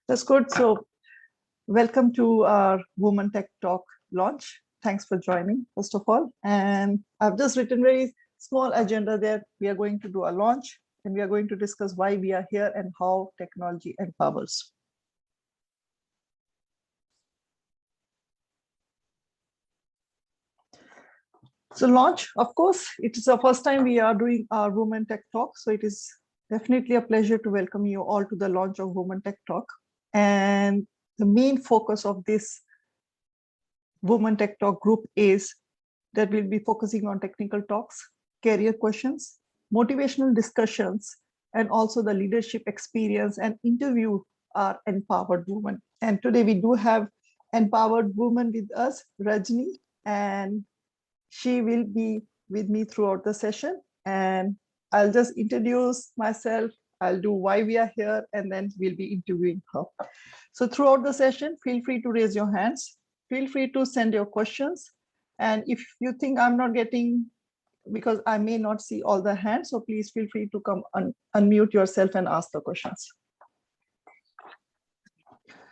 That's good. So welcome to our Women Tech Talk launch. Thanks for joining, first of all. And I've just written very small agenda there. We are going to do a launch and we are going to discuss why we are here and how technology empowers. So launch, of course, it is the first time we are doing our Women Tech Talk. So it is definitely a pleasure to welcome you all to the launch of Women Tech Talk. And the main focus of this Women Tech Talk group is that we'll be focusing on technical talks, career questions, motivational discussions, and also the leadership experience and interview our empowered women. And today we do have empowered woman with us, Rajini, and she will be with me throughout the session. And I'll just introduce myself. I'll do why we are here, and then we'll be interviewing her. So throughout the session, feel free to raise your hands. Feel free to send your questions. And if you think I'm not getting, because I may not see all the hands, so please feel free to come unmute yourself and ask the questions.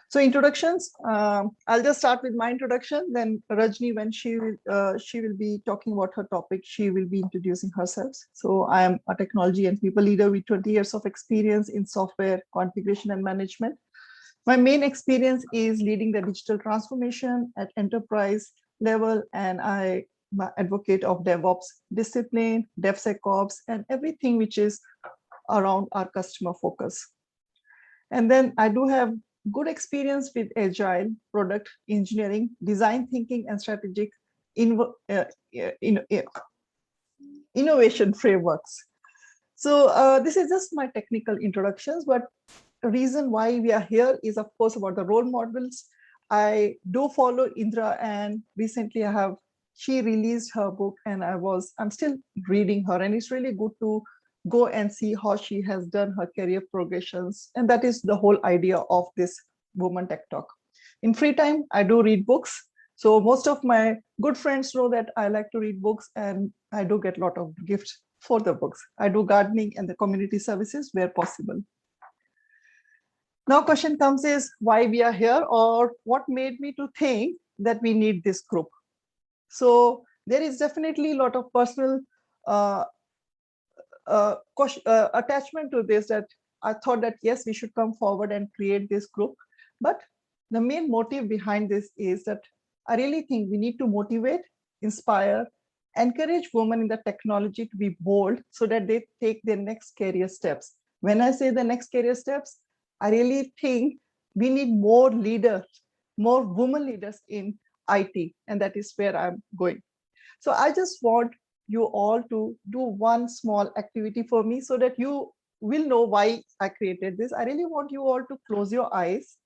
So introductions, I'll just start with my introduction. Then Rajni, when she will be talking about her topic, she will be introducing herself. So I am a technology and people leader with 20 years of experience in software configuration and management. My main experience is leading the digital transformation at enterprise level, and I'm an advocate of DevOps discipline, DevSecOps, and everything which is around our customer focus. And then I do have good experience with agile, product engineering, design thinking, and strategic innovation frameworks. So this is just my technical introductions, but the reason why we are here is, of course, about the role models. I do follow Indra, and recently she released her book, and I'm still reading her, and it's really good to go and see how she has done her career progressions. And that is the whole idea of this Women Tech Talk. In free time, I do read books. So most of my good friends know that I like to read books, and I do get a lot of gifts for the books. I do gardening and the community services where possible. Now question comes is why we are here, or what made me to think that we need this group. So there is definitely a lot of personal attachment to this, that I thought that yes, we should come forward and create this group. But the main motive behind this is that I really think we need to motivate, inspire, encourage women in the technology to be bold so that they take their next career steps. When I say the next career steps, I really think we need more leaders, more women leaders in IT, and that is where I'm going. So I just want you all to do one small activity for me so that you will know why I created this. I really want you all to close your eyes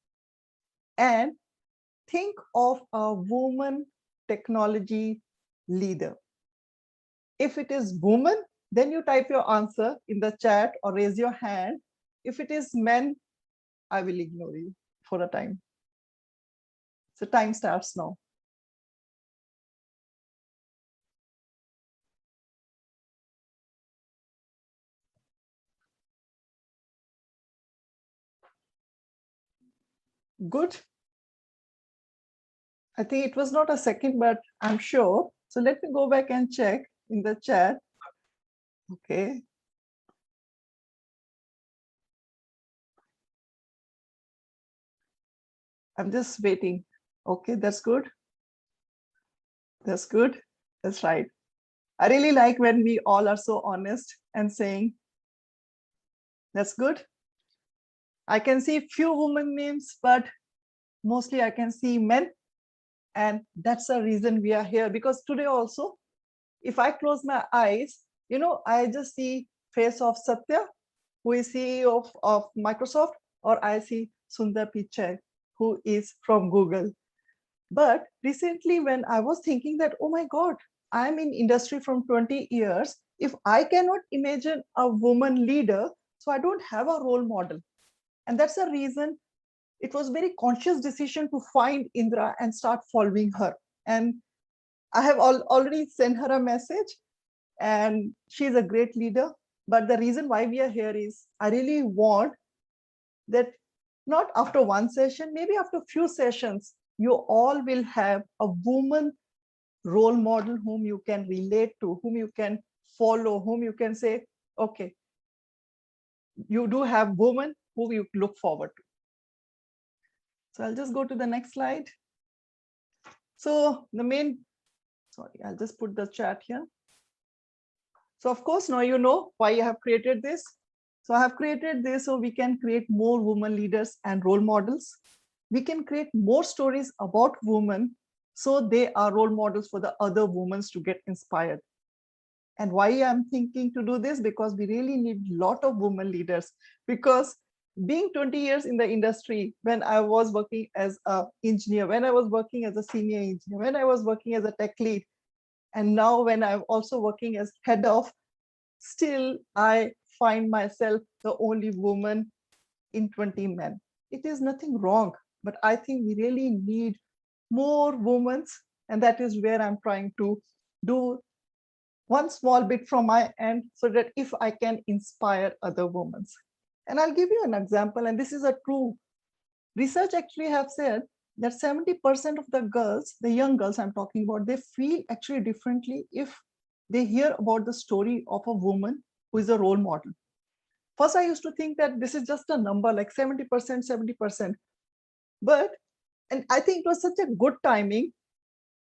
and think of a woman technology leader. If it is woman, then you type your answer in the chat or raise your hand. If it is men, I will ignore you for a time. So time starts now. Good. I think it was not a second, but I'm sure. So let me go back and check in the chat. Okay. I'm just waiting. Okay, that's good. That's good. That's right. I really like when we all are so honest and saying, that's good. I can see few women names, but mostly I can see men. And that's the reason we are here, because today also, if I close my eyes, I just see face of Satya, who is CEO of Microsoft, or I see Sundar Pichai, who is from Google. But recently when I was thinking that, oh my God, I'm in industry from 20 years. If I cannot imagine a woman leader, so I don't have a role model. And that's the reason it was very conscious decision to find Indra and start following her. And I have already sent her a message, and she's a great leader. But the reason why we are here is I really want that Not after one session, maybe after few sessions, you all will have a woman role model whom you can relate to, whom you can follow, whom you can say, okay, you do have women who you look forward to. So I'll just go to the next slide. So the main, sorry, I'll just put the chat here. So of course, now you know why I have created this. So I have created this so we can create more women leaders and role models. We can create more stories about women so they are role models for the other women to get inspired. And why I'm thinking to do this, because we really need a lot of women leaders, because being 20 years in the industry, when I was working as an engineer, when I was working as a senior engineer, when I was working as a tech lead, and now when I'm also working as head of, still I find myself the only woman in 20 men. It is nothing wrong, but I think we really need more women, and that is where I'm trying to do one small bit from my end, so that if I can inspire other women. And I'll give you an example, and this is a true research actually have said that 70% of the girls, the young girls I'm talking about, they feel actually differently if they hear about the story of a woman who is a role model. First, I used to think that this is just a number like 70%, 70%. But, and I think it was such a good timing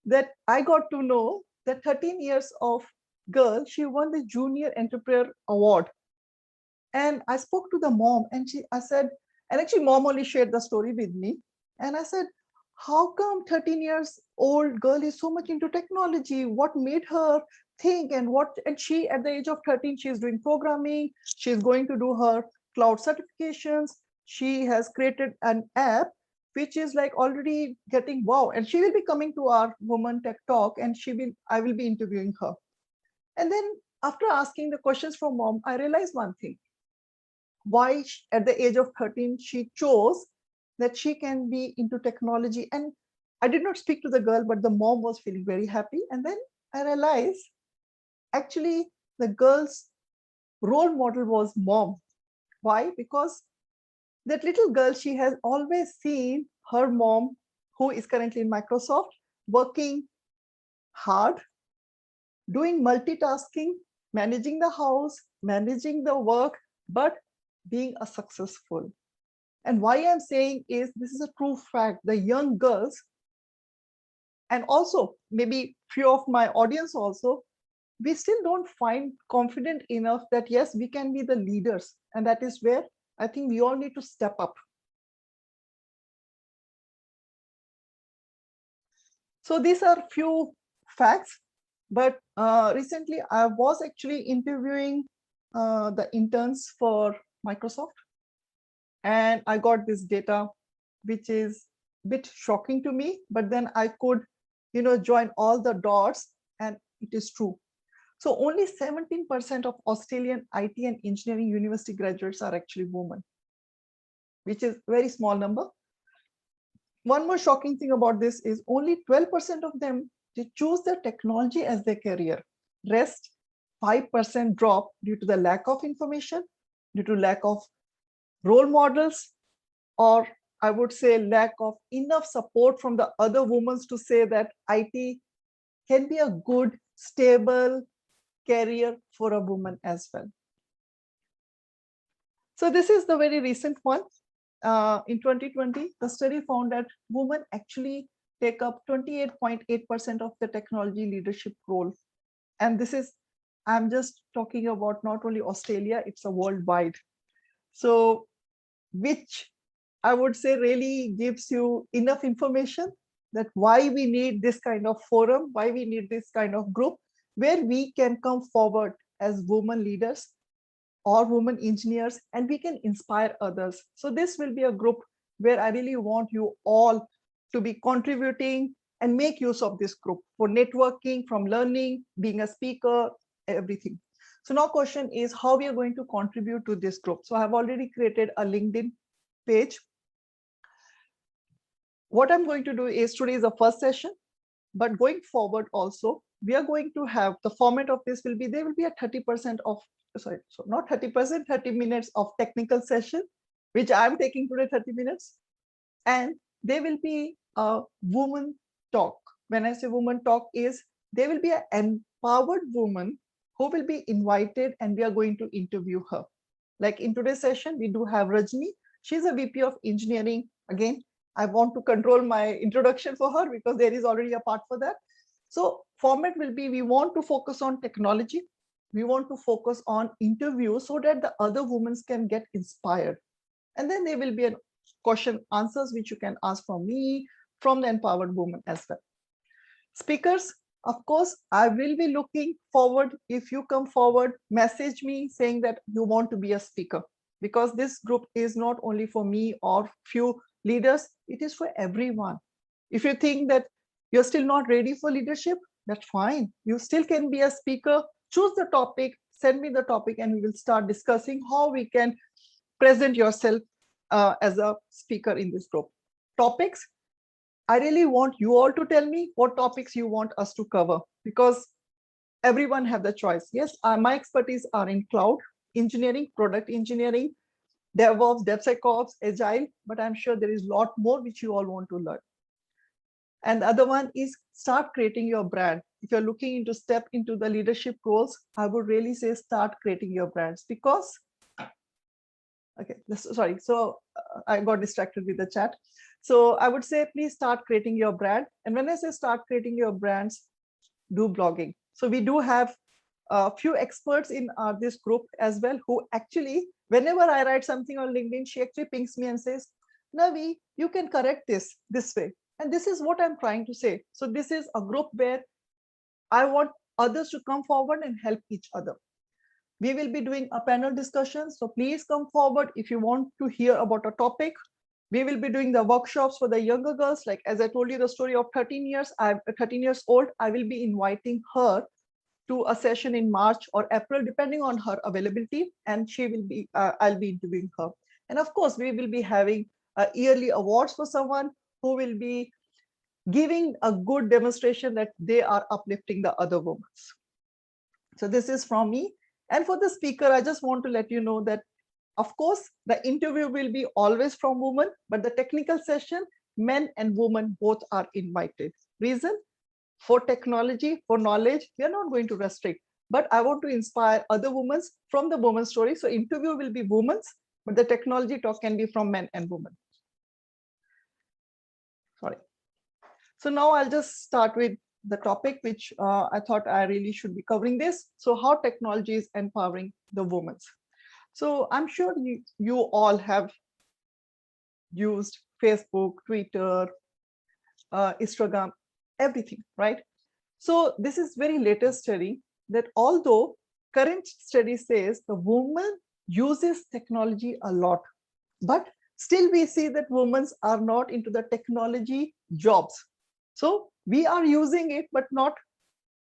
that I got to know that 13 years of girl, she won the Junior Entrepreneur Award. And I spoke to the mom, and I said, and actually mom only shared the story with me. And I said, how come 13 years old girl is so much into technology? What made her think, and she at the age of 13, she's doing programming. She's going to do her cloud certifications. She has created an app which is like already getting wow. And she will be coming to our Woman Tech Talk, and I will be interviewing her. And then after asking the questions from mom, I realized one thing. Why at the age of 13 she chose that she can be into technology. And I did not speak to the girl, but the mom was feeling very happy. And then I realized actually the girl's role model was mom. Why? Because that little girl, she has always seen her mom, who is currently in Microsoft, working hard, doing multitasking, managing the house, managing the work, but being a successful. And why I'm saying is this is a true fact. The young girls, and also maybe few of my audience also, we still don't find confident enough that yes, we can be the leaders. And that is where I think we all need to step up. So these are few facts, but recently I was actually interviewing the interns for Microsoft, and I got this data, which is a bit shocking to me, but then I could, join all the dots, and it is true. So only 17% of Australian IT and engineering university graduates are actually women, which is a very small number. One more shocking thing about this is only 12% of them, they choose the technology as their career. Rest, 5% drop due to the lack of information, due to lack of role models, or I would say lack of enough support from the other women to say that IT can be a good, stable career for a woman as well. So this is the very recent one. In 2020, the study found that women actually take up 28.8% of the technology leadership role. And this is, I'm just talking about not only Australia, it's a worldwide. So which I would say really gives you enough information that why we need this kind of forum, why we need this kind of group, where we can come forward as women leaders or women engineers, and we can inspire others. So this will be a group where I really want you all to be contributing and make use of this group for networking, from learning, being a speaker, everything. So now question is how we are going to contribute to this group. So I have already created a LinkedIn page. What I'm going to do is, today is the first session, but going forward also, we are going to have, the format of this will be, there will be a 30% of, sorry, so not 30%, 30 minutes of technical session. which I'm taking today 30 minutes. And there will be a woman talk. When I say woman talk is, there will be an empowered woman who will be invited and we are going to interview her. Like in today's session, we do have Rajini. She's a VP of engineering. Again, I want to control my introduction for her because there is already a part for that. So format will be, we want to focus on technology. We want to focus on interviews so that the other women can get inspired. And then there will be a question answers which you can ask from me, from the empowered woman as well. Speakers, of course, I will be looking forward. If you come forward, message me saying that you want to be a speaker, because this group is not only for me or few leaders, it is for everyone. If you think that you're still not ready for leadership, that's fine. You still can be a speaker. Choose the topic, send me the topic, and we will start discussing how we can present yourself as a speaker in this group. Topics, I really want you all to tell me what topics you want us to cover, because everyone have the choice. Yes, my expertise are in cloud engineering, product engineering, DevOps, DevSecOps, Agile, but I'm sure there is a lot more which you all want to learn. And the other one is start creating your brand. If you're looking into step into the leadership roles, I would really say start creating your brands, because okay, sorry, so I got distracted with the chat. So I would say please start creating your brand. And when I say start creating your brands, do blogging. So we do have a few experts in this group as well, who actually, whenever I write something on LinkedIn, she actually pings me and says, Navi, you can correct this way. And this is what I'm trying to say. So this is a group where I want others to come forward and help each other. We will be doing a panel discussion. So please come forward if you want to hear about a topic. We will be doing the workshops for the younger girls. Like as I told you the story of 13 years, I'm 13 years old. I will be inviting her to a session in March or April, depending on her availability. And she will be, I'll be interviewing her. And of course, we will be having yearly awards for someone who will be giving a good demonstration that they are uplifting the other women. So this is from me. And for the speaker, I just want to let you know that, of course, the interview will be always from women, but the technical session, men and women both are invited. Reason? For technology, for knowledge, we are not going to restrict, but I want to inspire other women from the women's story. So interview will be women's, but the technology talk can be from men and women. Sorry. So now I'll just start with the topic, which I thought I really should be covering this. So how technology is empowering the women. So I'm sure you all have used Facebook, Twitter, Instagram, everything, right? So this is very latest study that although current study says the woman uses technology a lot, but still we see that women are not into the technology jobs. So we are using it, but not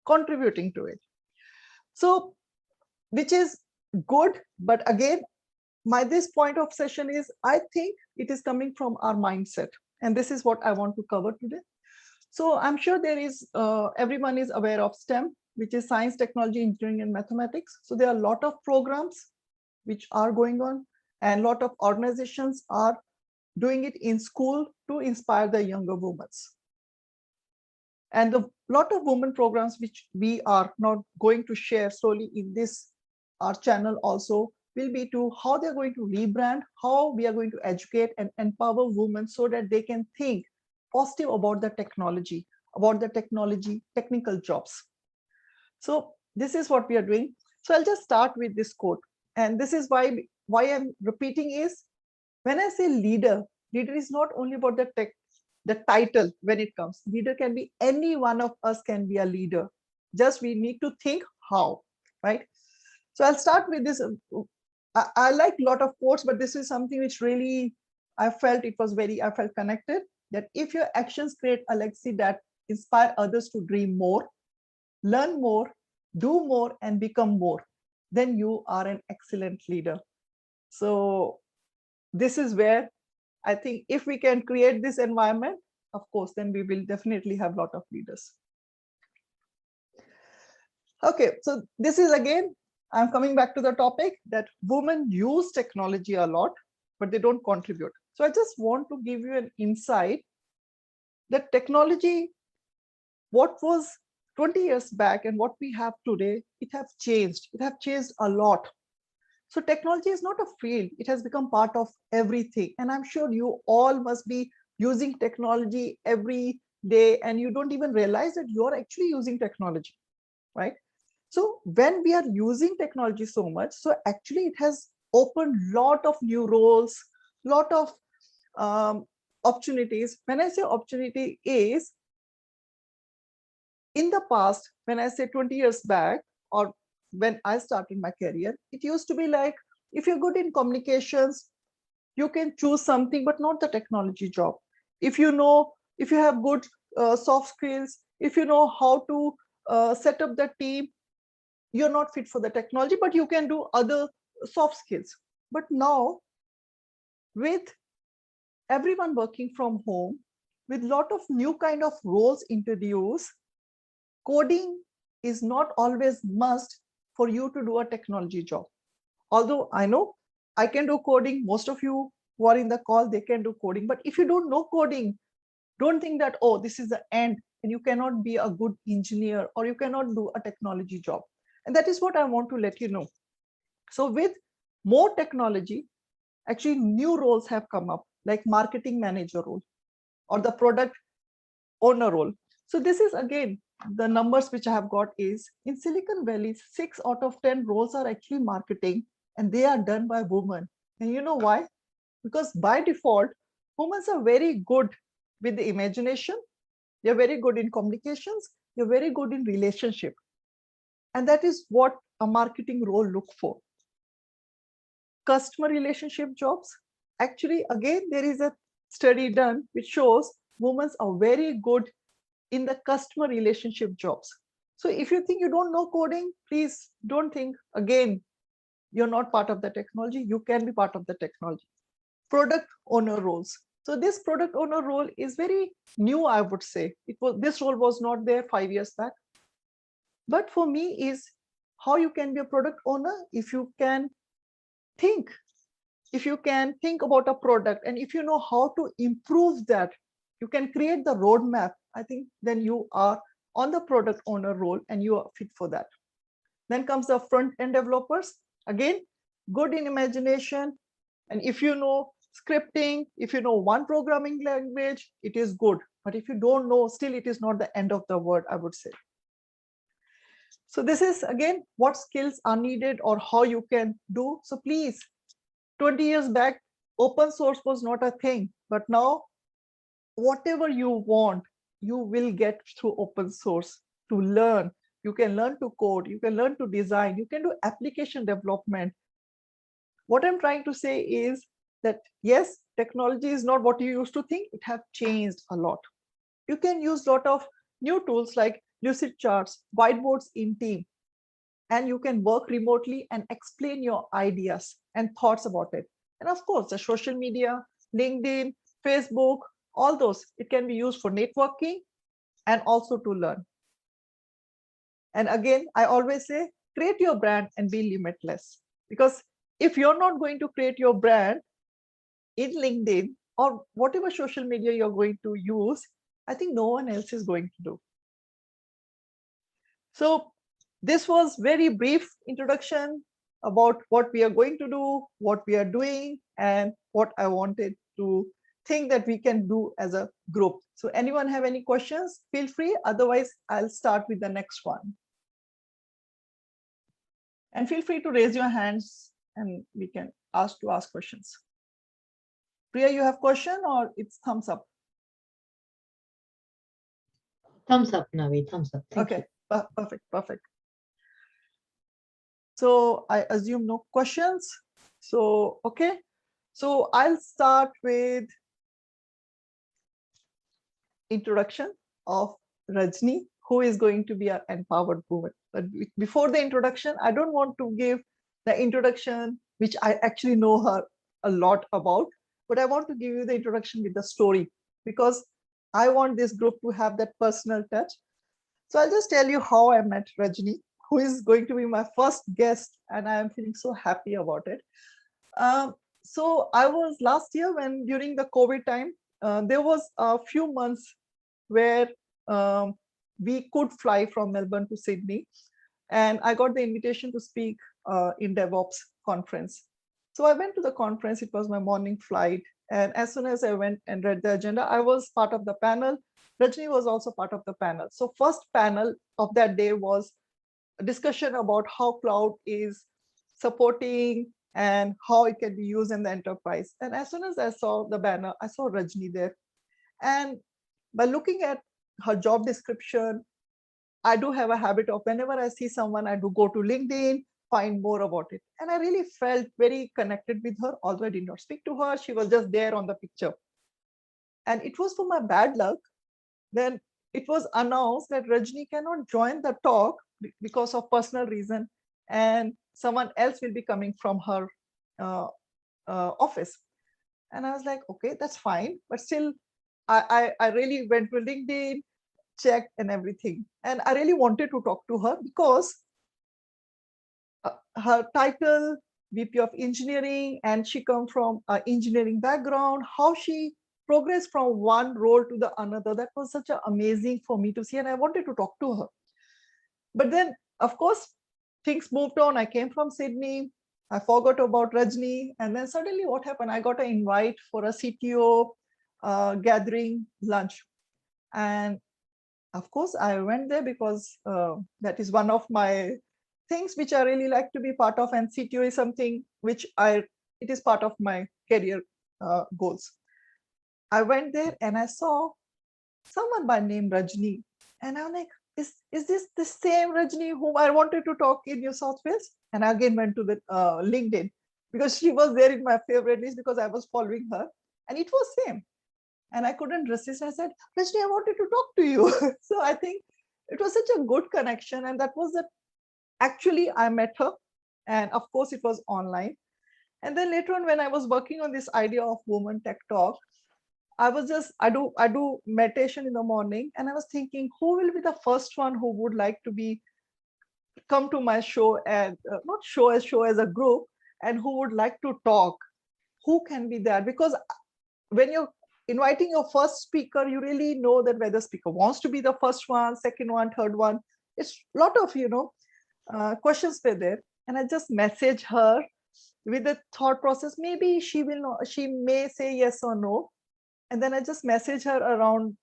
contributing to it. So, which is good. But again, this point of session is, I think it is coming from our mindset. And this is what I want to cover today. So I'm sure there is, everyone is aware of STEM, which is science, technology, engineering, and mathematics. So there are a lot of programs which are going on, and a lot of organizations are doing it in school to inspire the younger women. And a lot of women programs which we are not going to share slowly in this our channel also will be to how they're going to rebrand, how we are going to educate and empower women so that they can think positive about the technology, technical jobs. So this is what we are doing. So I'll just start with this quote. And this is why I'm repeating is, when I say leader is not only about the title. When it comes, leader can be any one of us can be a leader. Just we need to think how, right? So I'll start with this. I like a lot of quotes, but this is something which really I felt connected, that if your actions create a legacy that inspire others to dream more, learn more, do more, and become more, then you are an excellent leader. So this is where I think if we can create this environment, of course, then we will definitely have a lot of leaders. Okay, so this is again, I'm coming back to the topic that women use technology a lot, but they don't contribute. So I just want to give you an insight that technology, what was 20 years back and what we have today, it have changed. It have changed a lot. So technology is not a field. It has become part of everything. And I'm sure you all must be using technology every day and you don't even realize that you're actually using technology, right? So when we are using technology so much, so actually it has opened lot of new roles, lot of opportunities. When I say opportunity is, in the past, when I say 20 years back, or when I started my career, it used to be like, if you're good in communications, you can choose something, but not the technology job. If you have good soft skills, if you know how to set up the team, you're not fit for the technology, but you can do other soft skills. But now, with everyone working from home, with lot of new kind of roles introduced, coding is not always must for you to do a technology job. Although I know I can do coding, most of you who are in the call, they can do coding. But if you don't know coding, don't think that, oh, this is the end and you cannot be a good engineer or you cannot do a technology job. And that is what I want to let you know. So with more technology, actually new roles have come up, like marketing manager role or the product owner role. So this is again, the numbers which I have got is in Silicon Valley, 6 out of 10 roles are actually marketing and they are done by women. And you know why? Because by default, women are very good with the imagination. They're very good in communications. They're very good in relationship. And that is what a marketing role look for. Customer relationship jobs. Actually, again, there is a study done which shows women are very good in the customer relationship jobs. So if you think you don't know coding, please don't think again, you're not part of the technology. You can be part of the technology. Product owner roles. So this product owner role is very new, I would say. This role was not there 5 years back. But for me is how you can be a product owner if you can think, about a product, and if you know how to improve that, you can create the roadmap. I think then you are on the product owner role and you are fit for that. Then comes the front end developers. Again, good in imagination. And if you know scripting, if you know one programming language, it is good. But if you don't know, still it is not the end of the world, I would say. So this is again what skills are needed or how you can do. So please, 20 years back, open source was not a thing, but now whatever you want, you will get through open source to learn. You can learn to code, you can learn to design, you can do application development. What I'm trying to say is that yes, technology is not what you used to think, it have changed a lot. You can use a lot of new tools like lucid charts, whiteboards in team, and you can work remotely and explain your ideas and thoughts about it. And of course, the social media, LinkedIn, Facebook, all those, it can be used for networking and also to learn. And again, I always say, create your brand and be limitless. Because if you're not going to create your brand in LinkedIn or whatever social media you're going to use, I think no one else is going to do. So this was very brief introduction about what we are going to do, what we are doing, and what I wanted to think that we can do as a group. So anyone have any questions? Feel free. Otherwise, I'll start with the next one. And feel free to raise your hands and we can ask questions. Priya, you have question or it's thumbs up? Thumbs up, Navi, thumbs up. Thank okay, perfect. So I assume no questions. So, okay. So I'll start with introduction of Rajni, who is going to be an empowered woman. But before the introduction, I don't want to give the introduction, which I actually know her a lot about, but I want to give you the introduction with the story because I want this group to have that personal touch. So I'll just tell you how I met Rajni, who is going to be my first guest, and I am feeling so happy about it. so I was last year when during the COVID time, there was a few months where we could fly from Melbourne to Sydney, and I got the invitation to speak in DevOps conference. So I went to the conference. It was my morning flight, and as soon as I went and read the agenda, I was part of the panel. Rajni was also part of the panel. So first panel of that day was a discussion about how cloud is supporting and how it can be used in the enterprise. And as soon as I saw the banner, I saw Rajni there. And by looking at her job description, I do have a habit of whenever I see someone, I do go to LinkedIn, find more about it. And I really felt very connected with her, although I did not speak to her. She was just there on the picture. And it was for my bad luck. Then it was announced that Rajni cannot join the talk because of personal reason, and someone else will be coming from her office. And I was like, okay, that's fine. But still, I really went to LinkedIn, checked and everything. And I really wanted to talk to her because her title, VP of Engineering, and she comes from an engineering background, how she progressed from one role to the another. That was such an amazing for me to see. And I wanted to talk to her. But then, of course, things moved on. I came from Sydney. I forgot about Rajni. And then suddenly what happened? I got an invite for a CTO gathering lunch. And of course, I went there because that is one of my things which I really like to be part of. And CTO is something which it is part of my career goals. I went there and I saw someone by name Rajni. And I'm like, is this the same Rajni whom I wanted to talk in New South Wales? And I again went to the LinkedIn because she was there in my favorite list because I was following her. And it was same. And I couldn't resist. I said, Rajni, I wanted to talk to you. So I think it was such a good connection. And that was that actually I met her. And of course, it was online. And then later on, when I was working on this idea of Women Tech Talk, I do meditation in the morning, and I was thinking, who will be the first one who would like to come to my show and not show as a group, and who would like to talk? Who can be there? Because when you're inviting your first speaker, you really know that whether speaker wants to be the first one, second one, third one. It's a lot of questions were there, and I just message her with the thought process. Maybe she may say yes or no. And then I just message her around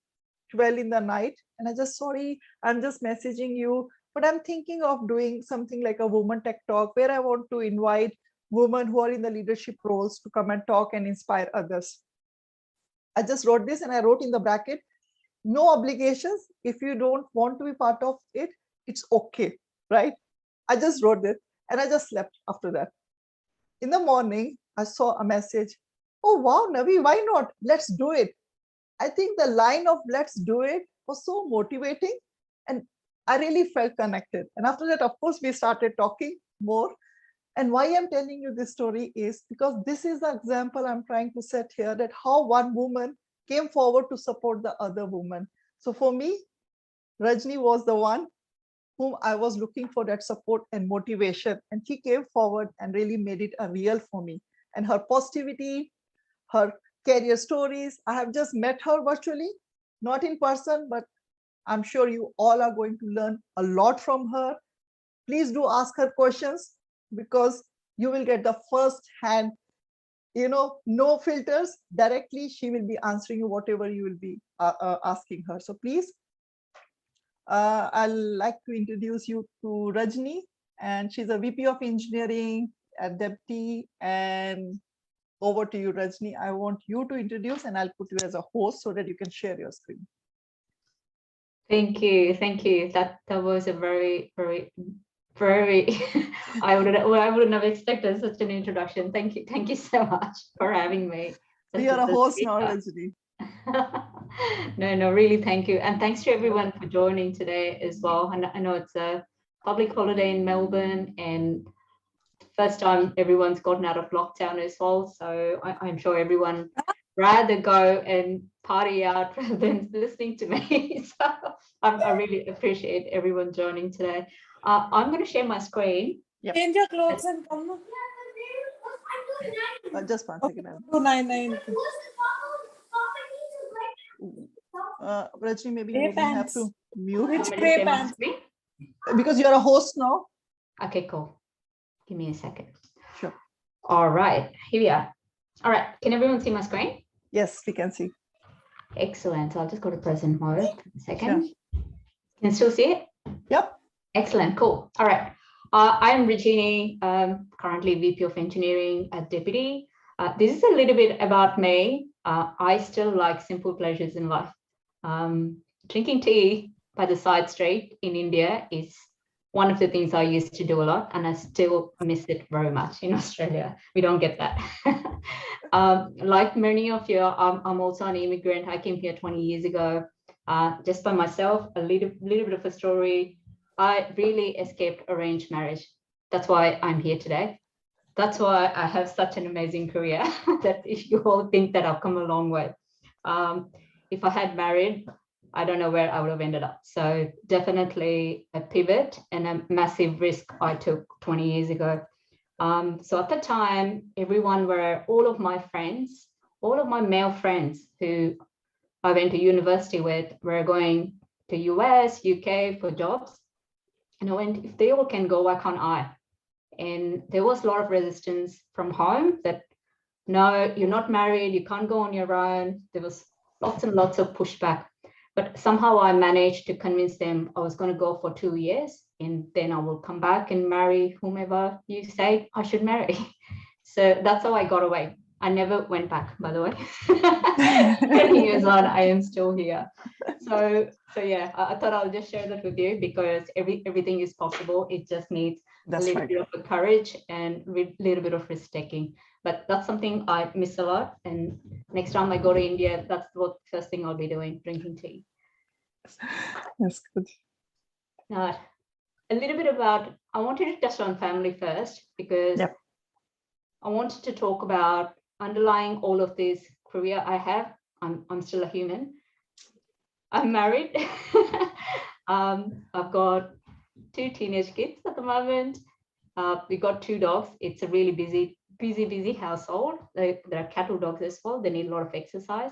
12 in the night. And I just, sorry, I'm just messaging you, but I'm thinking of doing something like a Women Tech Talk where I want to invite women who are in the leadership roles to come and talk and inspire others. I just wrote this and I wrote in the bracket, no obligations. If you don't want to be part of it, it's okay, right? I just wrote it and I just slept after that. In the morning, I saw a message. Oh, wow, Navi, why not? Let's do it. I think the line of let's do it was so motivating and I really felt connected. And after that, of course, we started talking more. And why I'm telling you this story is because this is the example I'm trying to set here, that how one woman came forward to support the other woman. So for me, Rajni was the one whom I was looking for that support and motivation. And she came forward and really made it a real for me. And her positivity, her career stories. I have just met her virtually, not in person, but I'm sure you all are going to learn a lot from her. Please do ask her questions because you will get the first hand, no filters. Directly, she will be answering you whatever you will be asking her. So please, I'd like to introduce you to Rajni, and she's a VP of Engineering at Deputy. And over to you, Rajni. I want you to introduce, and I'll put you as a host so that you can share your screen. Thank you. That was a very, very, very. I wouldn't have expected such an introduction. Thank you so much for having me. You're a host now, Rajni. No, really, thank you, and thanks to everyone for joining today as well. And I know it's a public holiday in Melbourne, and first time everyone's gotten out of lockdown as well. So I'm sure everyone rather go and party out rather than listening to me. So I really appreciate everyone joining today. I'm going to share my screen. Yep. Change your clothes and come. Just 1 second. 299. Rajni, maybe Gray you have pants. to mute Which Somebody gray share my pants? screen? because you're a host now. Okay, cool. Give me a second. Sure. All right, here we are. All right, can everyone see my screen? Yes, we can see. Excellent. So I'll just go to present mode for a second. Sure. Can you still see it? Yep. Excellent, cool. All right. I'm Rajini, currently VP of Engineering at Deputy. This is a little bit about me. I still like simple pleasures in life. Drinking tea by the side street in India is one of the things I used to do a lot, and I still miss it very much in Australia. We don't get that. Like many of you, I'm also an immigrant. I came here 20 years ago, just by myself. A little bit of a story. I really escaped arranged marriage. That's why I'm here today. That's why I have such an amazing career that if you all think that I've come a long way. If I had married, I don't know where I would have ended up. So definitely a pivot and a massive risk I took 20 years ago. So at the time, all of my friends, all of my male friends who I went to university with were going to US, UK for jobs. And I went, if they all can go, why can't I? And there was a lot of resistance from home that, no, you're not married, you can't go on your own. There was lots and lots of pushback. But somehow I managed to convince them I was going to go for 2 years and then I will come back and marry whomever you say I should marry. So that's how I got away. I never went back, by the way. 20 years on, I am still here. So yeah, I thought I'll just share that with you because everything is possible. It just needs a little bit of courage and a little bit of risk taking. But that's something I miss a lot. And next time I go to India, that's what first thing I'll be doing, drinking tea. That's good. Now, a little bit about, I wanted to touch on family first because I wanted to talk about underlying all of this career I have. I'm still a human. I'm married. I've got 2 teenage kids at the moment. We got 2 dogs. It's a really busy household. There are cattle dogs as well. They need a lot of exercise,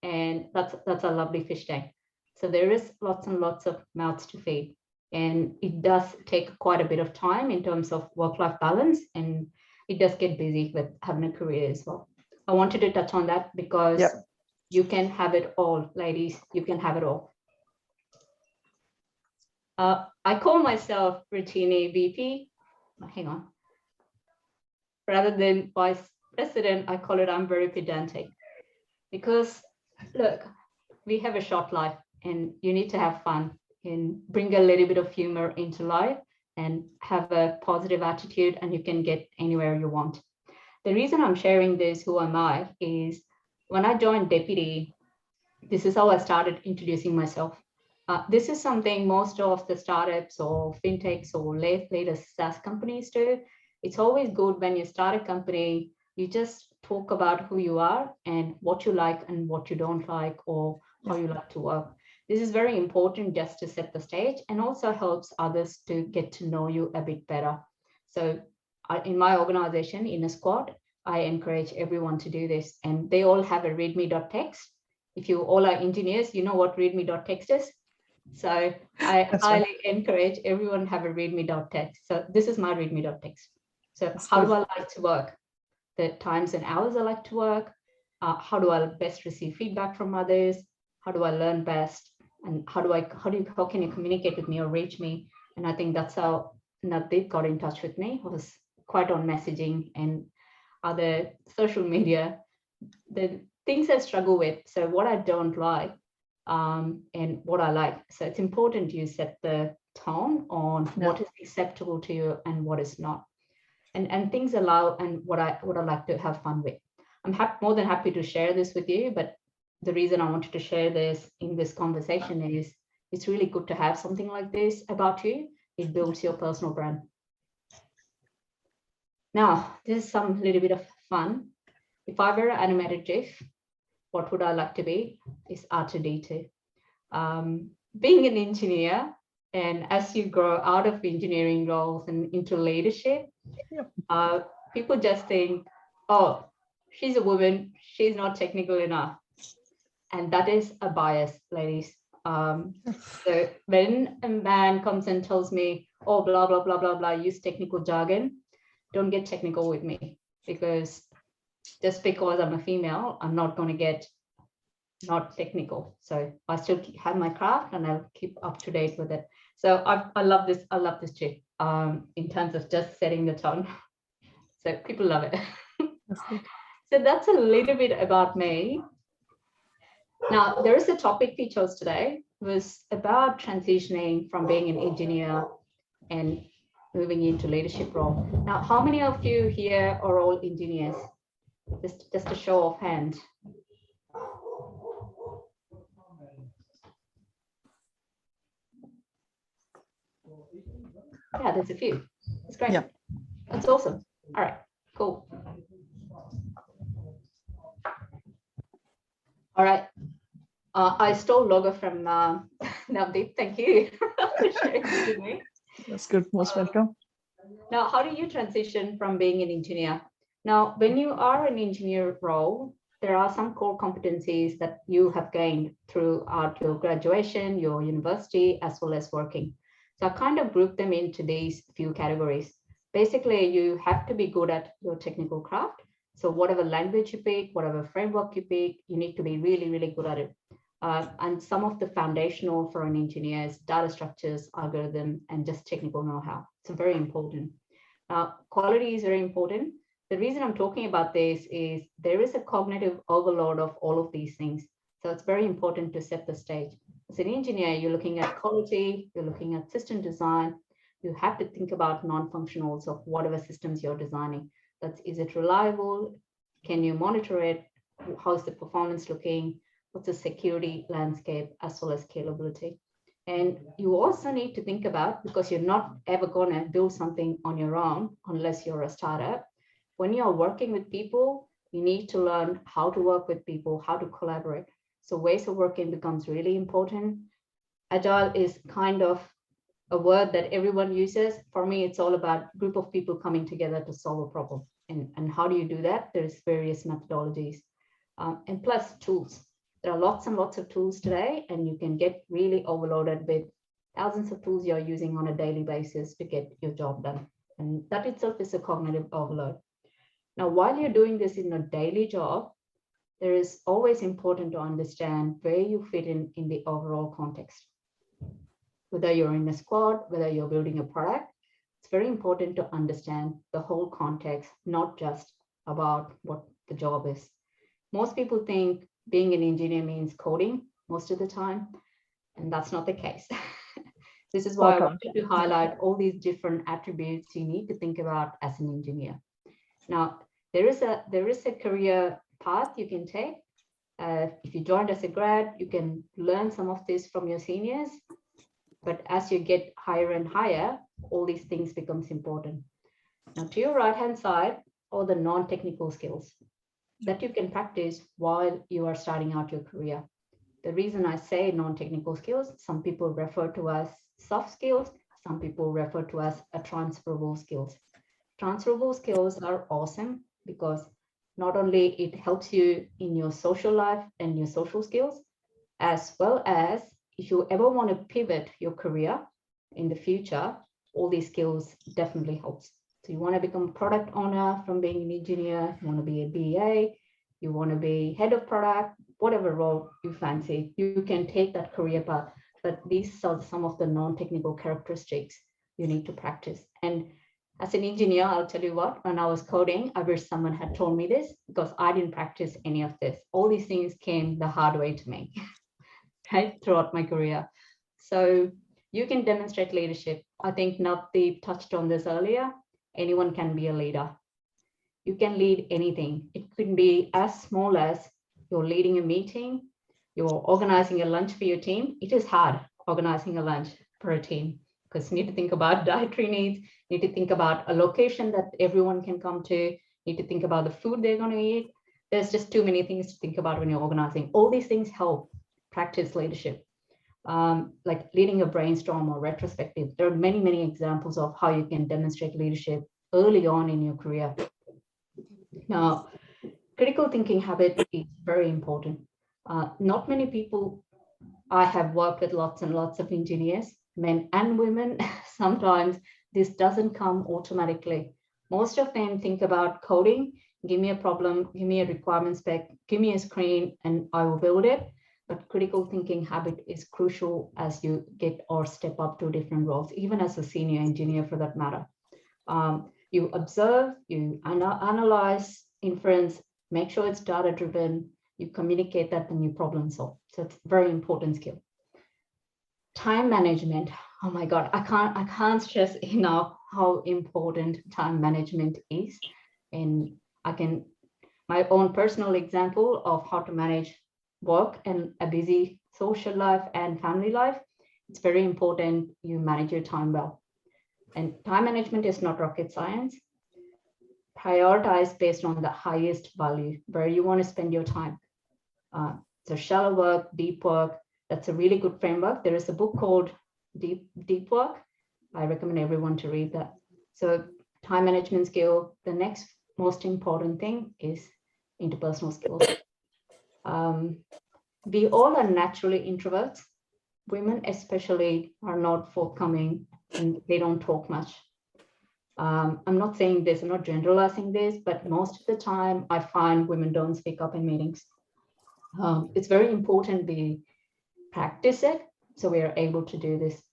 and that's a lovely fish tank. So there is lots and lots of mouths to feed, and it does take quite a bit of time in terms of work-life balance, and it does get busy with having a career as well. I wanted to touch on that because you can have it all, ladies. You can have it all. I call myself Rajini VP. Hang on. Rather than vice president, I call it I'm very pedantic. Because look, we have a short life and you need to have fun and bring a little bit of humor into life and have a positive attitude, and you can get anywhere you want. The reason I'm sharing this, who am I, is when I joined Deputy, this is how I started introducing myself. This is something most of the startups or fintechs or latest SaaS companies do. It's always good when you start a company, you just talk about who you are and what you like and what you don't like, or how you like to work. This is very important just to set the stage, and also helps others to get to know you a bit better. So in my organization, in a squad, I encourage everyone to do this, and they all have a readme.txt. If you all are engineers, you know what readme.txt is. So I highly encourage everyone to have a readme.txt. So this is my readme.txt. So how do I like to work? The times and hours I like to work. How do I best receive feedback from others? How do I learn best? And how can you communicate with me or reach me? And I think that's how Navdip got in touch with me. I was quite on messaging and other social media, the things I struggle with. So what I don't like and what I like. So it's important you set the tone on what is acceptable to you and what is not. And things allow, and what I like to have fun with. I'm more than happy to share this with you, but the reason I wanted to share this in this conversation is it's really good to have something like this about you. It builds your personal brand. Now, this is some little bit of fun. If I were an animated GIF, what would I like to be? Is R2D2. Being an engineer, and as you grow out of engineering roles and into leadership, people just think oh, she's a woman, she's not technical enough. And that is a bias, ladies. So when a man comes and tells me, oh, blah, blah, blah, blah, blah, use technical jargon, don't get technical with me, because just because I'm a female, I'm not going to get not technical. So I still have my craft and I'll keep up to date with it. So I love this. I love this chick in terms of just setting the tone. So people love it. So that's a little bit about me. Now, there is a topic we chose today, was about transitioning from being an engineer and moving into leadership role. Now, how many of you here are all engineers? Just a show of hands. Yeah, there's a few. That's great. Yeah. That's awesome. All right, cool. All right. I stole logo from Navdip. Thank you. That's good. Most welcome. Now, how do you transition from being an engineer? Now, when you are an engineer role, there are some core competencies that you have gained throughout your graduation, your university, as well as working. So I kind of group them into these few categories. Basically, you have to be good at your technical craft. So whatever language you pick, whatever framework you pick, you need to be really, really good at it. And some of the foundational for an engineer is data structures, algorithm, and just technical know-how. It's very important. Quality is very important. The reason I'm talking about this is there is a cognitive overload of all of these things. So it's very important to set the stage. As an engineer, you're looking at quality, you're looking at system design. You have to think about non-functionals of whatever systems you're designing. Is it reliable? Can you monitor it? How's the performance looking? What's the security landscape, as well as scalability? And you also need to think about, because you're not ever going to build something on your own unless you're a startup. When you're working with people, you need to learn how to work with people, how to collaborate. So ways of working becomes really important. Agile is kind of a word that everyone uses. For me, it's all about a group of people coming together to solve a problem. And how do you do that? There's various methodologies. And plus tools. There are lots and lots of tools today, and you can get really overloaded with thousands of tools you're using on a daily basis to get your job done. And that itself is a cognitive overload. Now, while you're doing this in a daily job, there is always important to understand where you fit in the overall context. Whether you're in a squad, whether you're building a product, it's very important to understand the whole context, not just about what the job is. Most people think being an engineer means coding most of the time, and that's not the case. This is why I wanted to highlight all these different attributes you need to think about as an engineer. Now, there is a career path you can take. If you joined as a grad, you can learn some of this from your seniors. But as you get higher and higher, all these things becomes important. Now, to your right-hand side, all the non-technical skills that you can practice while you are starting out your career. The reason I say non-technical skills, some people refer to as soft skills, some people refer to as transferable skills. Transferable skills are awesome because not only it helps you in your social life and your social skills, as well as if you ever want to pivot your career in the future, all these skills definitely helps. So you want to become a product owner from being an engineer, you want to be a BA, you want to be head of product, whatever role you fancy, you can take that career path. But these are some of the non-technical characteristics you need to practice. And as an engineer, I'll tell you what, when I was coding, I wish someone had told me this because I didn't practice any of this. All these things came the hard way to me, right, throughout my career. So you can demonstrate leadership. I think Navdip touched on this earlier. Anyone can be a leader. You can lead anything. It could be as small as you're leading a meeting, you're organizing a lunch for your team. It is hard organizing a lunch for a team because you need to think about dietary needs, you need to think about a location that everyone can come to, you need to think about the food they're going to eat. There's just too many things to think about when you're organizing. All these things help practice leadership. Like leading a brainstorm or retrospective. There are many, many examples of how you can demonstrate leadership early on in your career. Now, critical thinking habit is very important. Not many people, I have worked with lots and lots of engineers, men and women. Sometimes this doesn't come automatically. Most of them think about coding, give me a problem, give me a requirement spec, give me a screen, and I will build it. But critical thinking habit is crucial as you get or step up to different roles, even as a senior engineer for that matter. You observe, you analyze, inference, make sure it's data driven, you communicate that, and you problem solve. So it's a very important skill. Time management. Oh my God, I can't stress enough how important time management is. And my own personal example of how to manage work and a busy social life and family life, it's very important you manage your time well. And time management is not rocket science. Prioritize based on the highest value, where you want to spend your time. So shallow work, deep work, that's a really good framework. There is a book called Deep Work. I recommend everyone to read that. So time management skill. The next most important thing is interpersonal skills. We all are naturally introverts. Women especially are not forthcoming and they don't talk much. I'm not saying this, I'm not generalizing this, but most of the time I find women don't speak up in meetings. It's very important we practice it so we are able to do this.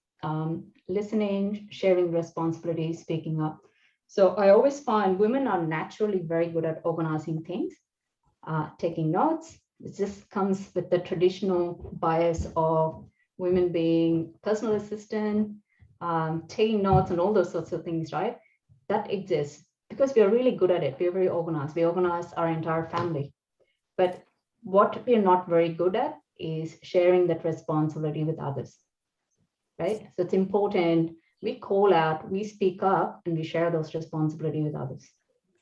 Listening, sharing responsibilities, speaking up. So I always find women are naturally very good at organizing things, taking notes. It just comes with the traditional bias of women being personal assistant, taking notes and all those sorts of things, right? That exists because we are really good at it. We're very organized. We organize our entire family. But what we're not very good at is sharing that responsibility with others, right? So it's important we call out, we speak up, and we share those responsibilities with others.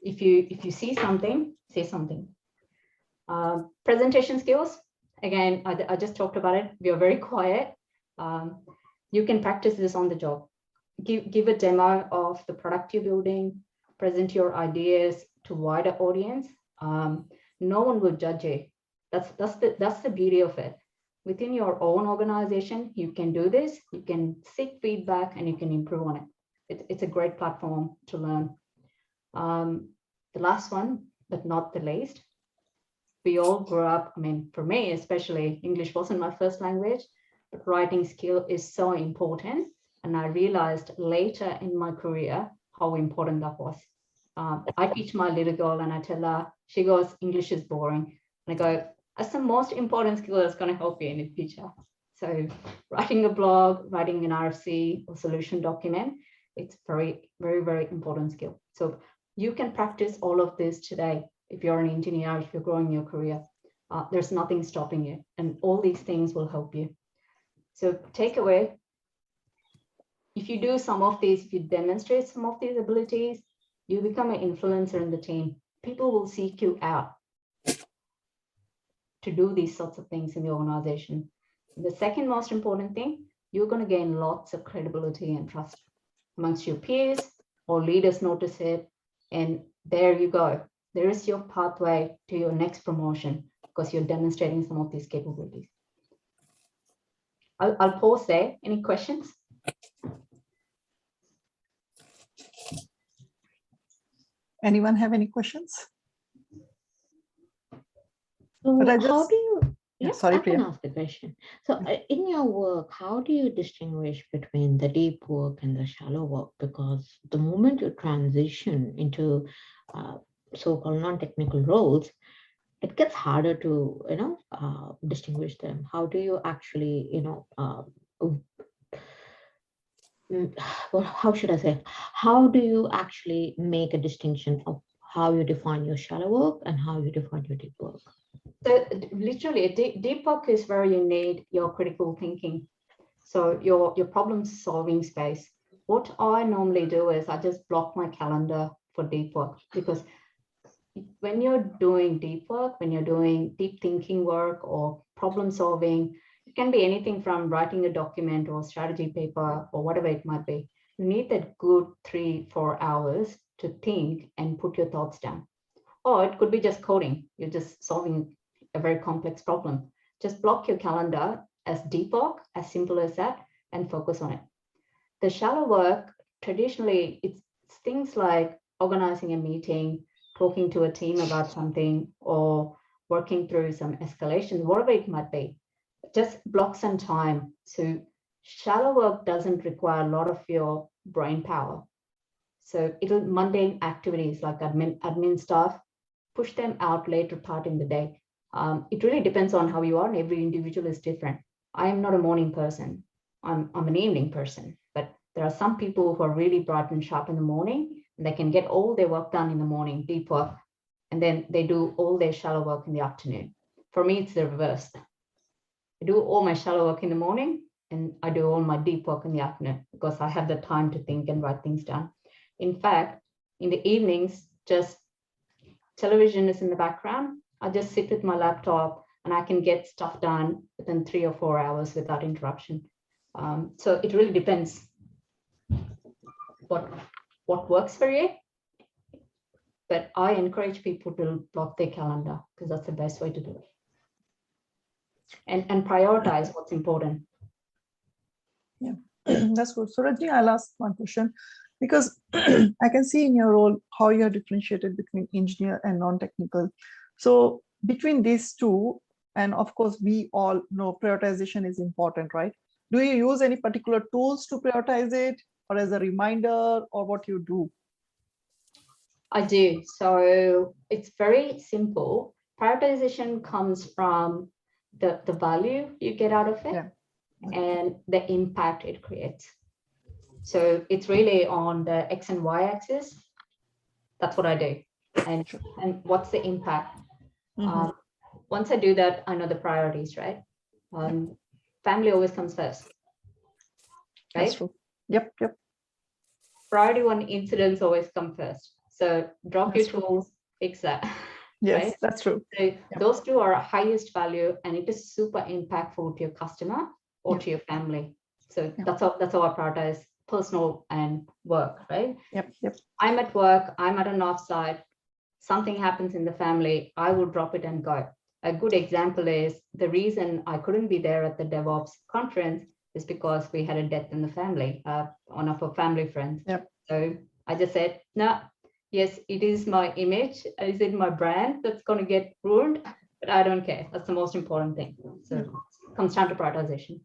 If you see something, say something. Presentation skills, again, I just talked about it. We are very quiet. You can practice this on the job. Give a demo of the product you're building, present your ideas to wider audience. No one will judge you. That's the beauty of it. Within your own organization, you can do this, you can seek feedback, and you can improve on it. It's a great platform to learn. The last one, but not the least, we all grew up, I mean, for me especially, English wasn't my first language, but writing skill is so important. And I realized later in my career how important that was. I teach my little girl and I tell her, she goes, English is boring. And I go, that's the most important skill that's going to help you in the future. So writing a blog, writing an RFC or solution document, it's very, very, very important skill. So you can practice all of this today. If you're an engineer, if you're growing your career, there's nothing stopping you. And all these things will help you. So takeaway, if you do some of these, if you demonstrate some of these abilities, you become an influencer in the team. People will seek you out to do these sorts of things in the organization. The second most important thing, you're going to gain lots of credibility and trust amongst your peers, or leaders notice it, and there you go. There is your pathway to your next promotion because you're demonstrating some of these capabilities. I'll pause there. Any questions? Anyone have any questions? So But I how just- do you, Yeah, yeah, sorry, I can Priya. ask the question. So in your work, how do you distinguish between the deep work and the shallow work? Because the moment you transition into so-called non-technical roles, it gets harder to, distinguish them. How do you actually, well, how should I say? How do you actually make a distinction of how you define your shallow work and how you define your deep work? So literally, deep work is where you need your critical thinking. So your problem solving space. What I normally do is I just block my calendar for deep work, because when you're doing deep work, when you're doing deep thinking work or problem solving, it can be anything from writing a document or strategy paper or whatever it might be. You need that good 3-4 hours to think and put your thoughts down. or it could be just coding. You're just solving a very complex problem. Just block your calendar as deep work, as simple as that, and focus on it. The shallow work, traditionally, it's things like organizing a meeting, talking to a team about something, or working through some escalations, whatever it might be. Just block some time. So shallow work doesn't require a lot of your brain power. So it'll mundane activities like admin stuff, push them out later part in the day. It really depends on how you are, and every individual is different. I am not a morning person. I'm an evening person, but there are some people who are really bright and sharp in the morning, and they can get all their work done in the morning, deep work, and then they do all their shallow work in the afternoon. For me, it's the reverse. I do all my shallow work in the morning, and I do all my deep work in the afternoon because I have the time to think and write things down. In fact, in the evenings, just television is in the background. I just sit with my laptop and I can get stuff done within 3 or 4 hours without interruption. So it really depends what works for you. But I encourage people to block their calendar because that's the best way to do it. And prioritize what's important. Yeah, that's good. So Rajini, I'll ask one question because I can see in your role how you are differentiated between engineer and non-technical. So between these two, and of course, we all know prioritization is important, right? Do you use any particular tools to prioritize it, or as a reminder, or what you do? I do. So it's very simple. Prioritization comes from the value you get out of it, Yeah. and the impact it creates. So it's really on the X and Y axis. That's what I do. And what's the impact? Mm-hmm. Once I do that, I know the priorities, right? Family always comes first, right? That's true. Yep. Priority one, incidents always come first. So drop That's your tools, fix that. Yes, right? that's true. So those two are highest value, and it is super impactful to your customer or to your family. So that's how I prioritize personal and work, right? Yep. I'm at work, I'm at an offsite, something happens in the family, I will drop it and go. A good example is the reason I couldn't be there at the DevOps conference is because we had a death in the family, one of our family friends. Yep. So I just said, no, yes, it is my image, is it my brand that's going to get ruined, but I don't care. That's the most important thing. So it comes down to prioritization.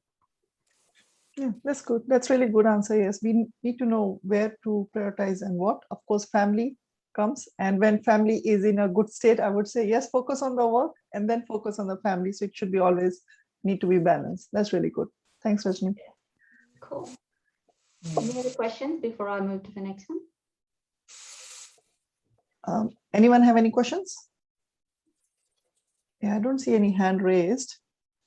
Yeah, that's good. That's really good answer. Yes, we need to know where to prioritize and what. Of course, family comes, and when family is in a good state, I would say yes, focus on the work and then focus on the family. So it should be always need to be balanced. That's really good. Thanks, Rajini. Cool. Any other questions before I move to the next one? Anyone have any questions? Yeah, I don't see any hand raised.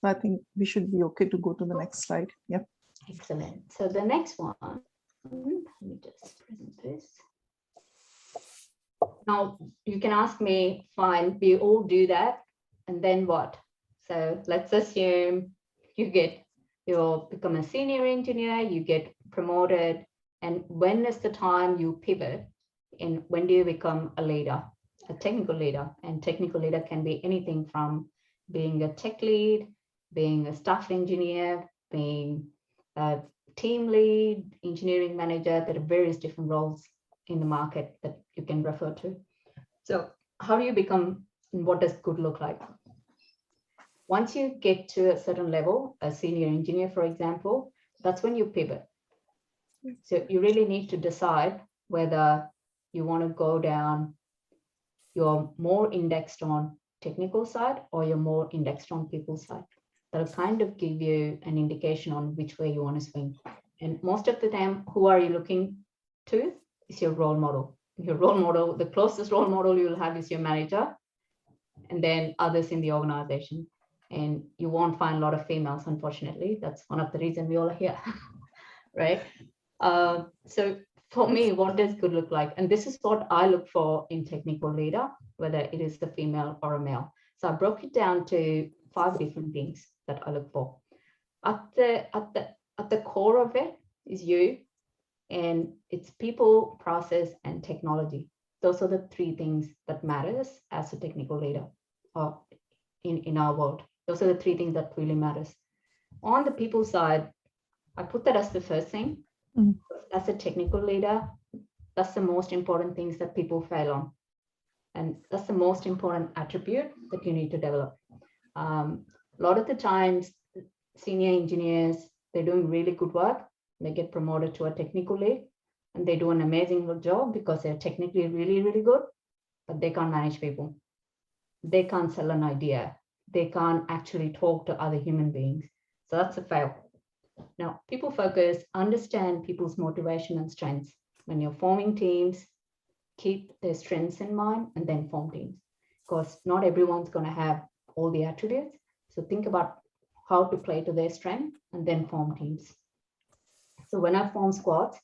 I think we should be okay to go to the next slide. Yeah. Excellent. So the next one, let me just present this. Now you can ask me, fine, we all do that, and then what? So let's assume you'll become a senior engineer, you get promoted, and when is the time you pivot, and when do you become a leader, a technical leader? And technical leader can be anything from being a tech lead, being a staff engineer, being a team lead, engineering manager. There are various different roles in the market that you can refer to. So how do you become, and what does good look like? Once you get to a certain level, a senior engineer, for example, that's when you pivot. So you really need to decide whether you want to go down, you're more indexed on technical side or you're more indexed on people side. That'll kind of give you an indication on which way you want to swing. And most of the time, who are you looking to is your role model. Your role model, the closest role model you'll have is your manager, and then others in the organization. And you won't find a lot of females, unfortunately. That's one of the reasons we all are here, right? So for me, what does good look like? And this is what I look for in technical leader, whether it is the female or a male. So I broke it down to 5 different things that I look for. At the core of it is you, and it's people, process, and technology. Those are the three things that matters as a technical leader in our world. Those are the three things that really matters. On the people side, I put that as the first thing. As a technical leader, that's the most important things that people fail on. And that's the most important attribute that you need to develop. A lot of the times, senior engineers, they're doing really good work. They get promoted to a technical lead and they do an amazing job because they're technically really, really good, but they can't manage people. They can't sell an idea. They can't actually talk to other human beings. So that's a fail. Now, people focus, understand people's motivation and strengths. When you're forming teams, keep their strengths in mind and then form teams, because not everyone's going to have all the attributes. So think about how to play to their strength and then form teams. So when I form squads,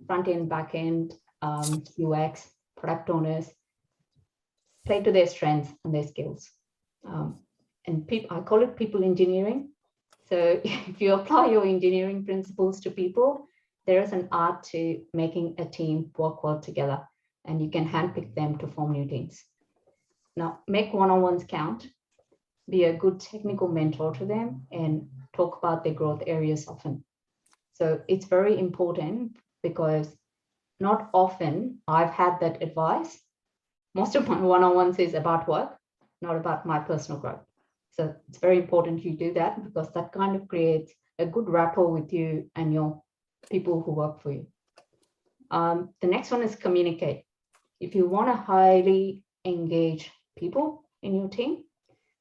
front end, back end, UX, product owners, play to their strengths and their skills. And I call it people engineering. So if you apply your engineering principles to people, there is an art to making a team work well together, and you can handpick them to form new teams. Now, make one-on-ones count, be a good technical mentor to them, and talk about their growth areas often. So it's very important because not often I've had that advice. Most of my one-on-ones is about work, not about my personal growth. So it's very important you do that because that kind of creates a good rapport with you and your people who work for you. The next one is communicate. If you want to highly engage people in your team,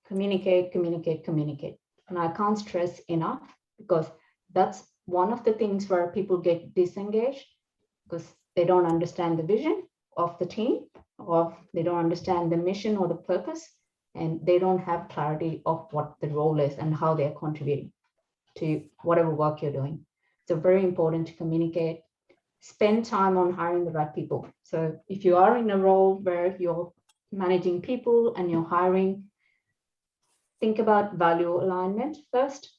communicate, communicate, communicate. And I can't stress enough because that's one of the things where people get disengaged because they don't understand the vision of the team, or they don't understand the mission or the purpose, and they don't have clarity of what the role is and how they're contributing to whatever work you're doing. So very important to communicate. Spend time on hiring the right people. So if you are in a role where you're managing people and you're hiring, think about value alignment first,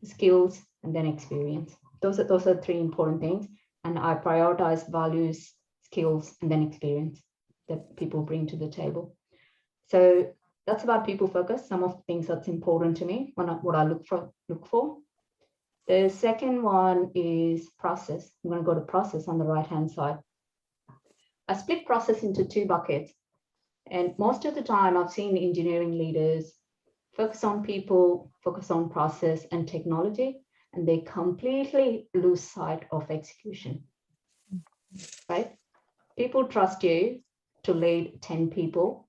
skills, and then experience. Those are three important things. And I prioritize values, skills, and then experience that people bring to the table. So that's about people focus, some of the things that's important to me, what I look for. The second one is process. I'm going to go to process on the right-hand side. I split process into two buckets. And most of the time I've seen engineering leaders focus on people, focus on process and technology, and they completely lose sight of execution, right? People trust you to lead 10 people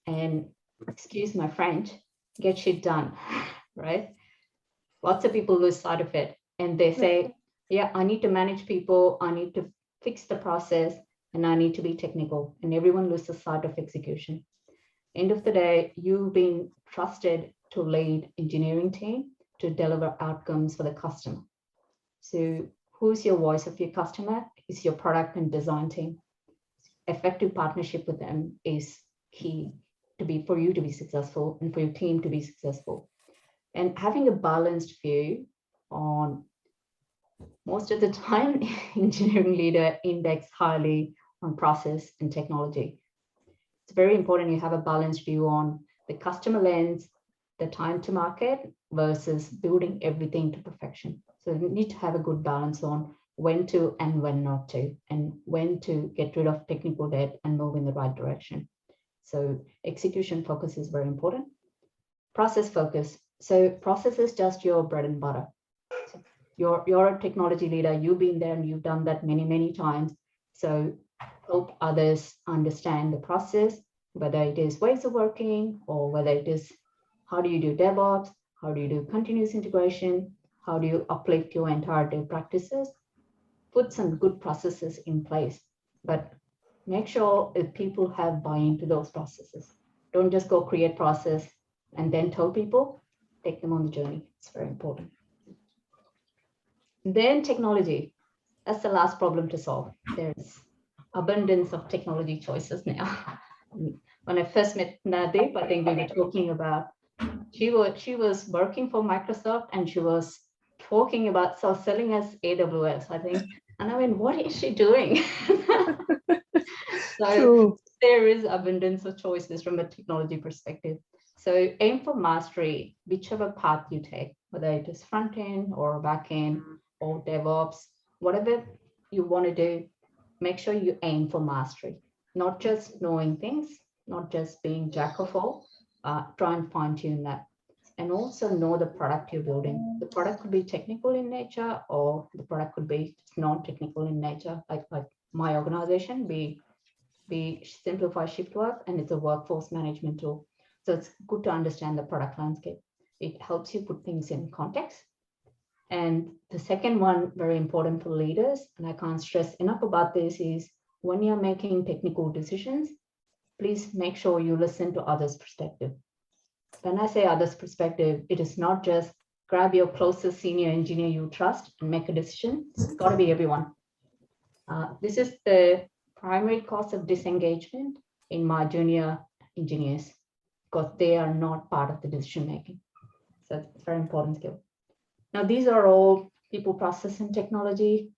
and, excuse my French, get shit done, right? Lots of people lose sight of it and they say, yeah, I need to manage people, I need to fix the process, and I need to be technical, and everyone loses sight of execution. End of the day, you've been trusted to lead engineering team to deliver outcomes for the customer. So who's your voice of your customer? Is your product and design team. Effective partnership with them is key for you to be successful and for your team to be successful. And having a balanced view on, most of the time, engineering leader index highly on process and technology. It's very important you have a balanced view on the customer lens, the time to market versus building everything to perfection. So you need to have a good balance on when to and when not to, and when to get rid of technical debt and move in the right direction. So execution focus is very important. Process focus. So process is just your bread and butter. So you're a technology leader, you've been there and you've done that many, many times. So help others understand the process, whether it is ways of working or whether it is how do you do DevOps, how do you do continuous integration, how do you uplift your entire day practices. Put some good processes in place, but make sure that people have buy-in to those processes. Don't just go create process and then tell people, take them on the journey. It's very important. Then technology. That's the last problem to solve. There's abundance of technology choices now. When I first met Navdip, I think we were talking about, she was working for Microsoft and she was talking about selling us AWS, I think. And I mean, what is she doing? So True. there is abundance of choices from a technology perspective. So aim for mastery, whichever path you take, whether it is front end or back end or DevOps, whatever you want to do, make sure you aim for mastery, not just knowing things, not just being jack of all, try and fine tune that. And also know the product you're building. The product could be technical in nature, or the product could be non-technical in nature, like my organization, be Simplify Shift Work, and it's a workforce management tool. So it's good to understand the product landscape. It helps you put things in context. And the second one, very important for leaders, and I can't stress enough about this, is when you're making technical decisions, please make sure you listen to others' perspective. When I say others' perspective, it is not just grab your closest senior engineer you trust and make a decision. It's got to be everyone. This is the primary cause of disengagement in my junior engineers, because they are not part of the decision making. So it's a very important skill. Now, these are all people, process, and technology.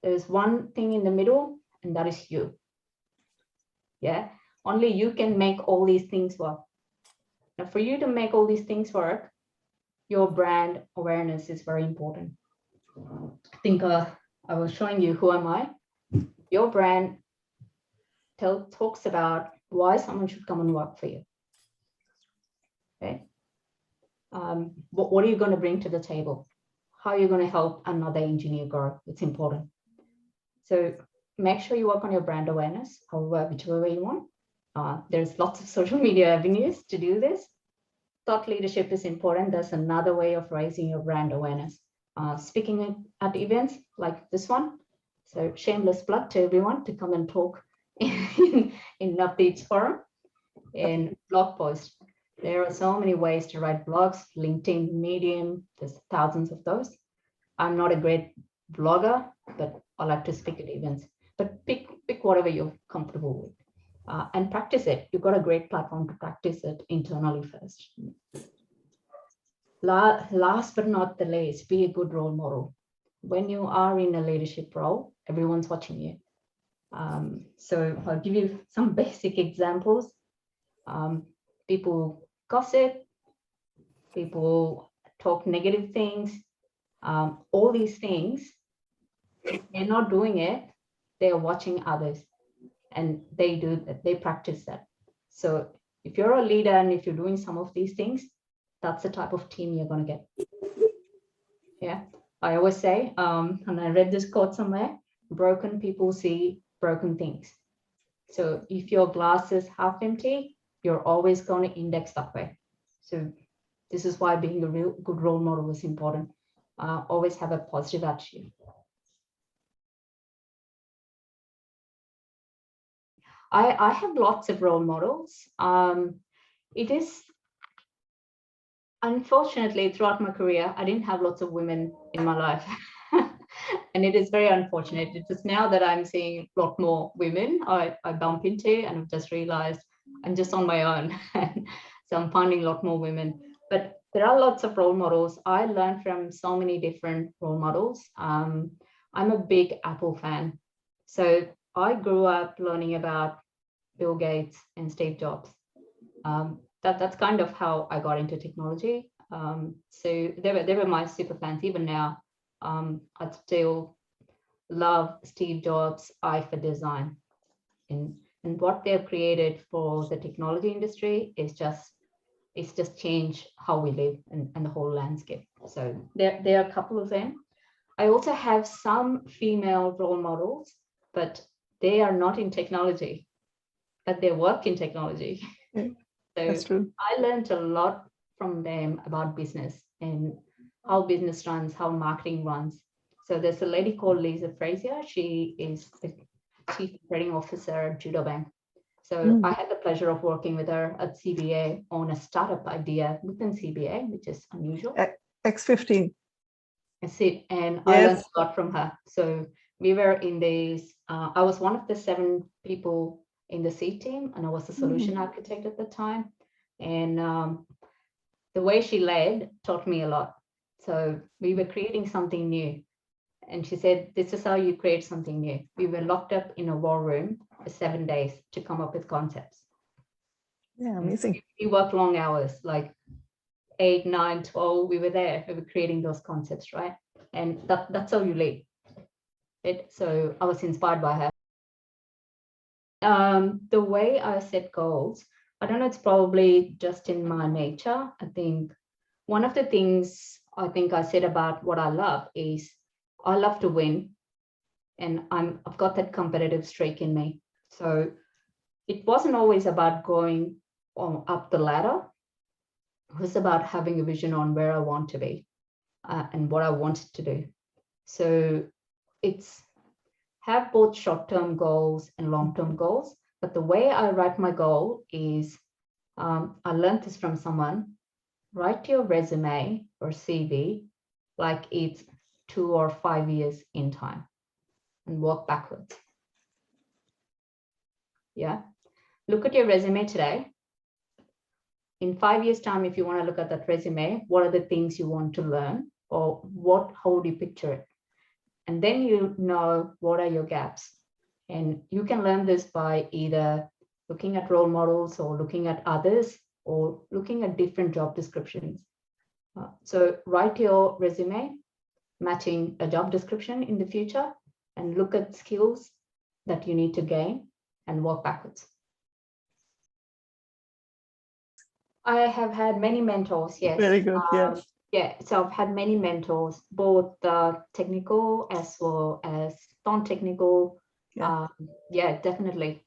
There's one thing in the middle, and that is you. Yeah, only you can make all these things work. Now, for you to make all these things work, your brand awareness is very important. I think I was showing you who am I. Your brand talks about why someone should come and work for you. Okay. What are you going to bring to the table? How are you going to help another engineer grow? It's important. So make sure you work on your brand awareness, however, whichever way you want. There's lots of social media avenues to do this. Thought leadership is important. That's another way of raising your brand awareness. Speaking at events like this one. So shameless plug to everyone to come and talk in Navdip's forum and blog post. There are so many ways to write blogs, LinkedIn, Medium, there's thousands of those. I'm not a great blogger, but I like to speak at events. But pick whatever you're comfortable with and practice it. You've got a great platform to practice it internally first. Last but not the least, be a good role model. When you are in a leadership role, everyone's watching you. So I'll give you some basic examples. People gossip, people talk negative things, all these things. If they're not doing it, they're watching others, and they practice that. So if you're a leader and if you're doing some of these things, that's the type of team you're going to get. Yeah, I always say, and I read this quote somewhere, broken people see broken things. So if your glass is half empty, you're always going to index that way. So this is why being a real good role model is important. Always have a positive attitude. I have lots of role models. It is, unfortunately, throughout my career, I didn't have lots of women in my life. And it is very unfortunate. It's just now that I'm seeing a lot more women I bump into, and I've just realized I'm just on my own. So I'm finding a lot more women. But there are lots of role models. I learned from so many different role models. I'm a big Apple fan. So I grew up learning about Bill Gates and Steve Jobs. That's kind of how I got into technology. So they were my super fans. Even now, I still love Steve Jobs' eye for design. And what they've created for the technology industry is just changed how we live and the whole landscape. So there are a couple of them. I also have some female role models, but they are not in technology, but they work in technology. Okay. So That's true. I learned a lot from them about business and how business runs, how marketing runs. So there's a lady called Lisa Frazier. She is the Chief Operating Officer at Judo Bank. So I had the pleasure of working with her at CBA on a startup idea within CBA, which is unusual. X15. That's it. And Yes. I learned a lot from her. So we were in these, I was one of the 7 people in the C team, and I was the solution architect at the time. And the way she led taught me a lot. So we were creating something new. And she said, this is how you create something new. We were locked up in a war room for 7 days to come up with concepts. Yeah, amazing. We worked long hours, like 8, 9, 12. We were there. We were creating those concepts, right? And that's how you lead. So I was inspired by her. The way I set goals, I don't know, it's probably just in my nature. I think one of the things I think I said about what I love is I love to win, and I've got that competitive streak in me. So it wasn't always about going up the ladder. It was about having a vision on where I want to be and what I wanted to do. So it's have both short-term goals and long-term goals. But the way I write my goal is, I learned this from someone, write your resume or CV like it's 2 or 5 years in time and work backwards. Yeah. Look at your resume today. In 5 years' time, if you want to look at that resume, what are the things you want to learn, or how would you picture it? And then you know what are your gaps. And you can learn this by either looking at role models or looking at others or looking at different job descriptions. So write your resume matching a job description in the future and look at skills that you need to gain and work backwards. I have had many mentors, yes. Very good, yes. Yeah, so I've had many mentors, both technical as well as non-technical. Yeah. Yeah, definitely.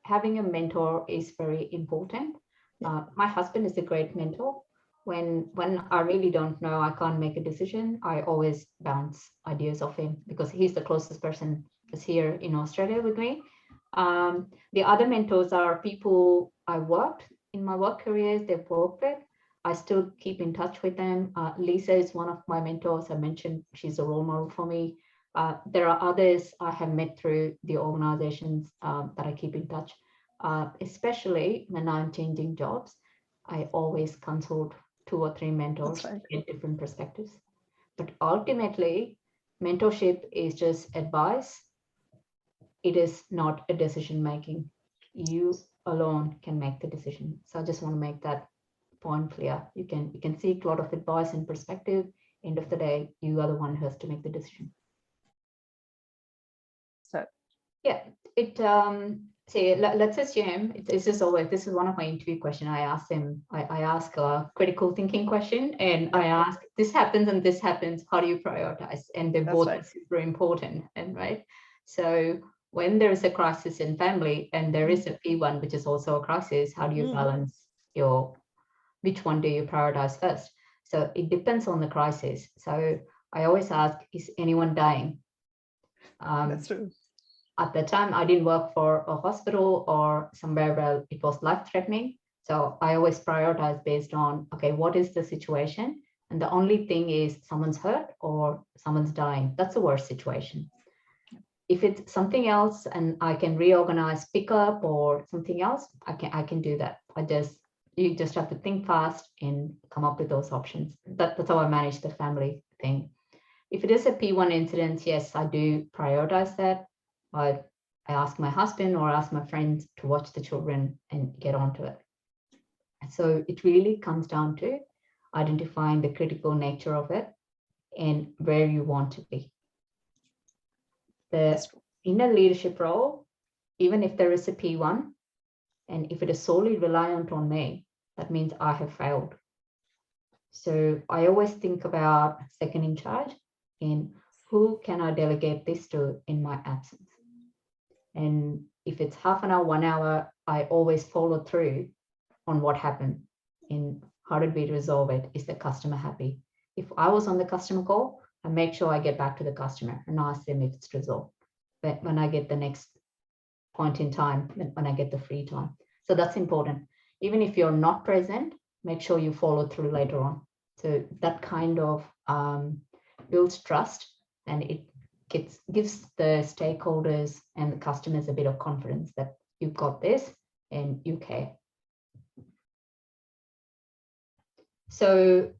Having a mentor is very important. My husband is a great mentor. When I really don't know, I can't make a decision, I always bounce ideas off him because he's the closest person that's here in Australia with me. The other mentors are people I worked in my work careers, they've worked with. I still keep in touch with them. Lisa is one of my mentors. I mentioned she's a role model for me. There are others I have met through the organizations that I keep in touch, especially when I'm changing jobs. I always consult 2 or 3 mentors to get different perspectives. But ultimately, mentorship is just advice. It is not a decision making. You alone can make the decision. So I just want to make that point clear. You can seek a lot of advice and perspective. End of the day, you are the one who has to make the decision. So yeah, it say let's assume this is one of my interview questions. I ask them, I ask a critical thinking question, and I ask, this happens and this happens, how do you prioritize? And they're both super important, and right. So when there is a crisis in family and there is a P1, which is also a crisis, how do you balance which one do you prioritize first? So it depends on the crisis. So I always ask, is anyone dying? That's true. At the time, I didn't work for a hospital or somewhere where it was life-threatening. So I always prioritize based on, okay, what is the situation? And the only thing is someone's hurt or someone's dying. That's the worst situation. If it's something else and I can reorganize pickup or something else, I can do that. You just have to think fast and come up with those options. That's how I manage the family thing. If it is a P1 incident, yes, I do prioritize that. I ask my husband or ask my friends to watch the children and get onto it. So it really comes down to identifying the critical nature of it and where you want to be. In a leadership role, even if there is a P1, and if it is solely reliant on me, that means I have failed. So I always think about second in charge and who can I delegate this to in my absence? And if it's half an hour, 1 hour, I always follow through on what happened and how did we resolve it? Is the customer happy? If I was on the customer call, I make sure I get back to the customer and ask them if it's resolved. But when I get the next point in time, when I get the free time. So that's important. Even if you're not present, make sure you follow through later on. So that kind of builds trust, and it gives the stakeholders and the customers a bit of confidence that you've got this and you care. So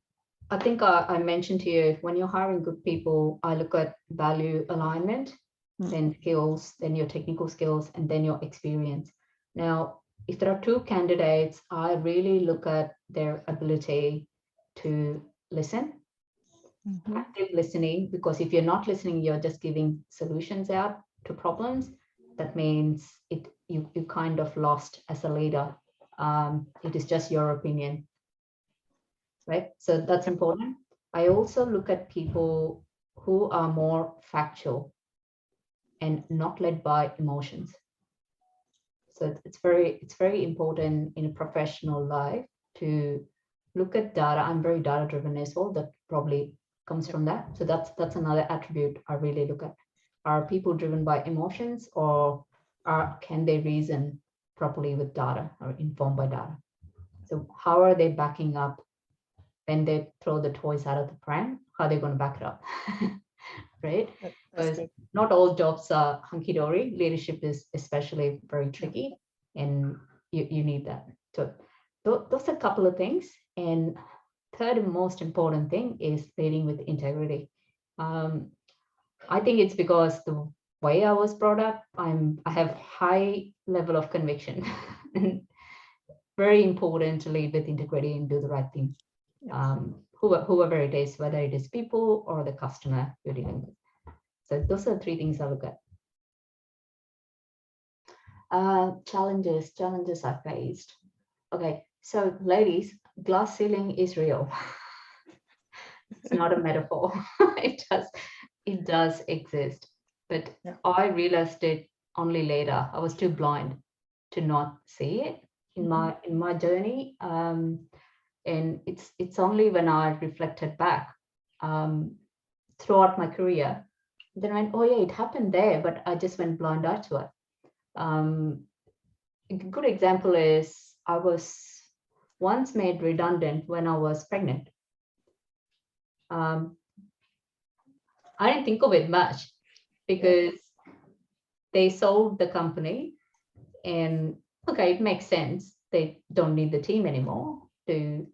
I think I mentioned to you, when you're hiring good people, I look at value alignment, then skills, then your technical skills, and then your experience. Now, if there are two candidates, I really look at their ability to listen, active listening, because if you're not listening, you're just giving solutions out to problems. That means you kind of lost as a leader. It is just your opinion, right? So that's important. I also look at people who are more factual and not led by emotions. So it's very important in a professional life to look at data. I'm very data driven as well. That probably comes from that. So that's another attribute I really look at. Are people driven by emotions, or can they reason properly with data or informed by data? So how are they backing up when they throw the toys out of the pram? How are they going to back it up? Right? Because not all jobs are hunky-dory. Leadership is especially very tricky, and you need that. So those are a couple of things. And third and most important thing is leading with integrity. I think it's because the way I was brought up, I have high level of conviction. And very important to lead with integrity and do the right thing. Whoever it is, whether it is people or the customer you're dealing with. So those are three things I look at. Challenges I faced. Okay, so ladies, glass ceiling is real. It's not a metaphor. It does exist, but I realized it only later. I was too blind to not see it in my journey. And it's only when I reflected back throughout my career, then I went, oh yeah, it happened there, but I just went blind eye to it. A good example is I was once made redundant when I was pregnant. I didn't think of it much because they sold the company, and okay, it makes sense. They don't need the team anymore. The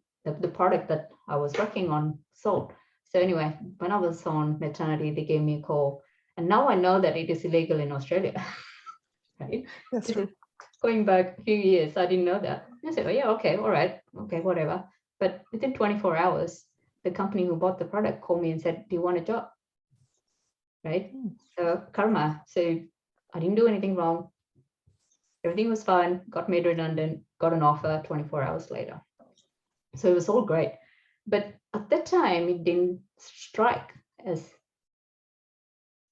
product that I was working on sold. So anyway, when I was on maternity, they gave me a call, and now I know that it is illegal in Australia. Right? That's true. Going back a few years, I didn't know that. I said, oh yeah, okay, all right, okay, whatever. But within 24 hours, the company who bought the product called me and said, do you want a job? Right? So karma. So I didn't do anything wrong. Everything was fine, got made redundant, got an offer 24 hours later. So it was all great. But at that time, it didn't strike as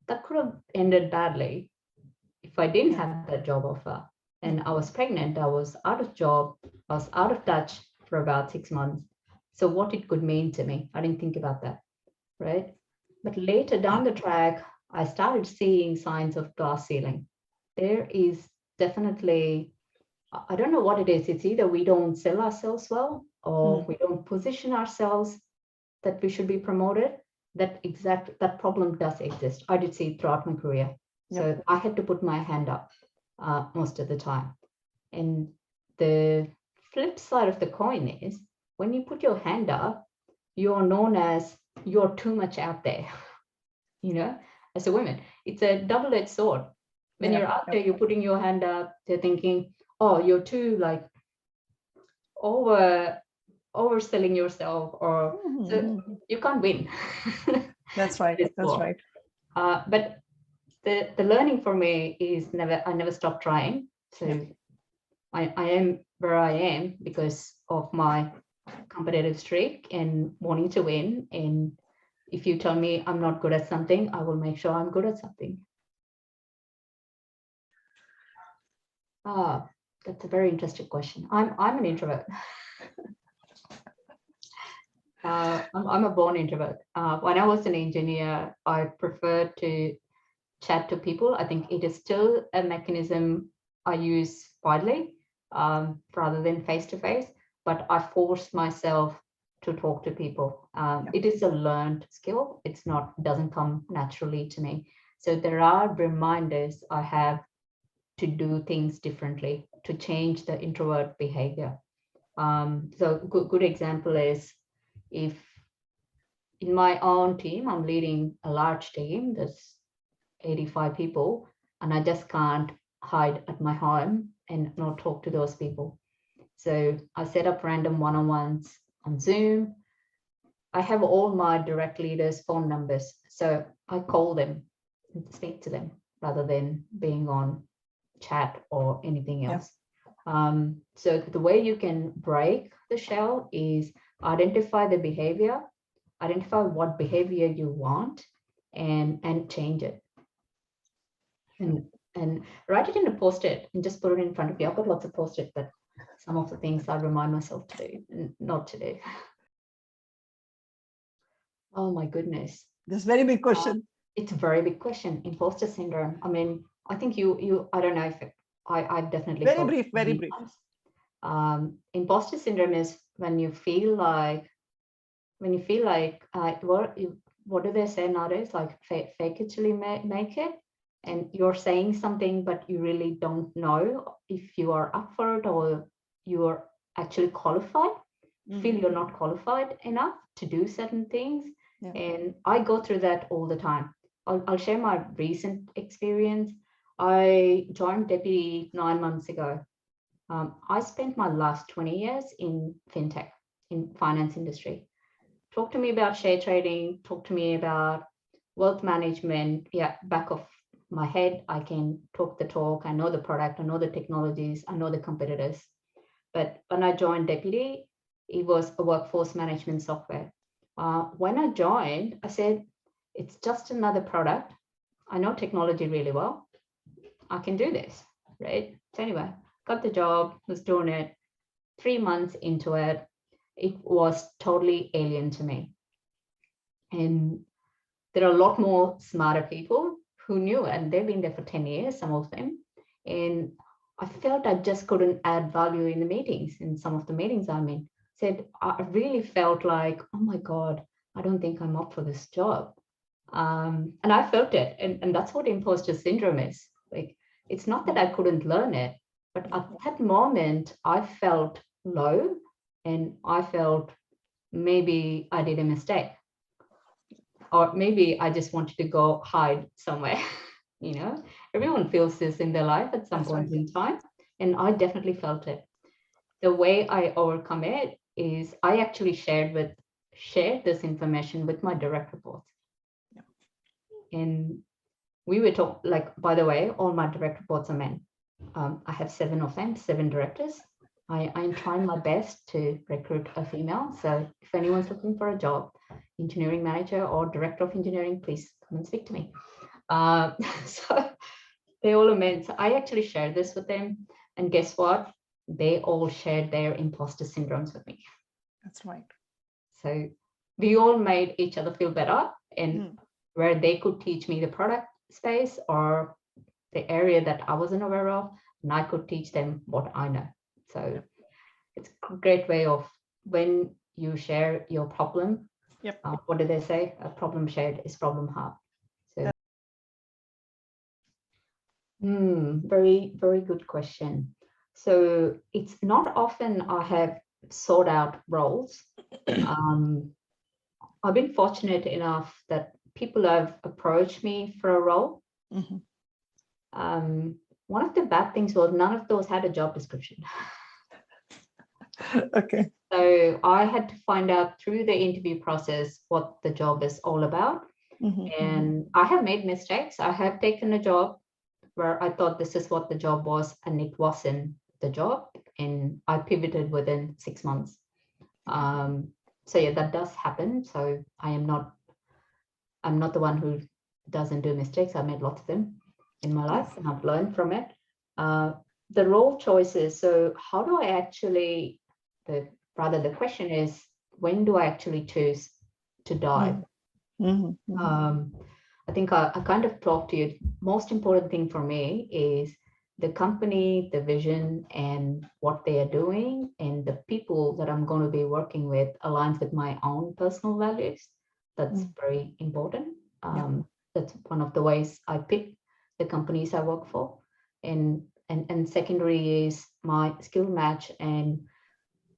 that could have ended badly if I didn't have that job offer. And I was pregnant, I was out of job, I was out of touch for about 6 months. So what it could mean to me, I didn't think about that, right? But later down the track, I started seeing signs of glass ceiling. There is definitely, I don't know what it is. It's either we don't sell ourselves well, or we don't position ourselves that we should be promoted. That problem does exist. I did see it throughout my career. So I had to put my hand up most of the time. And the flip side of the coin is when you put your hand up, you're known as you're too much out there. As a woman, it's a double-edged sword. When you're out there, you're putting your hand up, they're thinking, oh, you're too like overselling yourself, or so you can't win. That's right. That's right. But the learning for me is I never stop trying. So I am where I am because of my competitive streak and wanting to win. And if you tell me I'm not good at something, I will make sure I'm good at something. That's a very interesting question. I'm an introvert. I'm a born introvert. When I was an engineer, I preferred to chat to people. I think it is still a mechanism I use widely rather than face-to-face, but I force myself to talk to people. It is a learned skill. Doesn't come naturally to me. So there are reminders I have to do things differently, to change the introvert behavior. So good example is if in my own team, I'm leading a large team. There's 85 people, and I just can't hide at my home and not talk to those people. So I set up random one-on-ones on Zoom. I have all my direct leaders' phone numbers. So I call them and speak to them rather than being on chat or anything else. So the way you can break the shell is identify the behavior, identify what behavior you want, and change it. And write it in a post-it and just put it in front of you. I've got lots of post-it, but some of the things I remind myself to do and not to do. Oh my goodness. This very big question. It's a very big question. Imposter syndrome. I mean, I think I don't know if I've definitely Very brief, very brief. Imposter syndrome is when you feel like what do they say nowadays? Like fake it till you make it, and you're saying something, but you really don't know if you are up for it or you are actually qualified. Feel you're not qualified enough to do certain things. Yeah. And I go through that all the time. I'll share my recent experience. I joined Deputy 9 months ago. I spent my last 20 years in fintech, in finance industry. Talk to me about share trading, talk to me about wealth management. Yeah, back of my head, I can talk the talk. I know the product, I know the technologies, I know the competitors. But when I joined Deputy, it was a workforce management software. When I joined, I said, it's just another product. I know technology really well. I can do this, right? So anyway, got the job, was doing it. 3 months into it, it was totally alien to me. And there are a lot more smarter people who knew, and they've been there for 10 years, some of them. And I felt I just couldn't add value in the meetings, in some of the meetings I'm in. I really felt like, oh my God, I don't think I'm up for this job. And I felt it. And that's what imposter syndrome is. Like, it's not that I couldn't learn it, but at that moment, I felt low and I felt maybe I did a mistake. Or maybe I just wanted to go hide somewhere. You know, everyone feels this in their life at some point in time. And I definitely felt it. The way I overcome it is I actually shared this information with my direct reports. Yeah. And we were talking, like, by the way, all my direct reports are men. I have 7 of them, 7 directors. I'm trying my best to recruit a female. So if anyone's looking for a job, engineering manager or director of engineering, please come and speak to me. So they all are men. So I actually shared this with them. And guess what? They all shared their imposter syndromes with me. That's right. So we all made each other feel better, and where they could teach me the product space or the area that I wasn't aware of, and I could teach them what I know. So it's a great way of when you share your problem. Yep. What do they say? A problem shared is problem halved. So very, very good question. So it's not often I have sought out roles. I've been fortunate enough that people have approached me for a role. One of the bad things was none of those had a job description. Okay. So I had to find out through the interview process what the job is all about. And I have made mistakes. I have taken a job where I thought this is what the job was, and it wasn't the job. And I pivoted within 6 months. So yeah, that does happen. So I'm not the one who doesn't do mistakes. I made lots of them in my life, and I've learned from it. The role choices. So how do I actually, the question is, when do I actually choose to dive? I think I kind of talked to you. Most important thing for me is the company, the vision, and what they are doing, and the people that I'm going to be working with aligns with my own personal values. That's very important. That's one of the ways I pick the companies I work for. And secondary is my skill match. And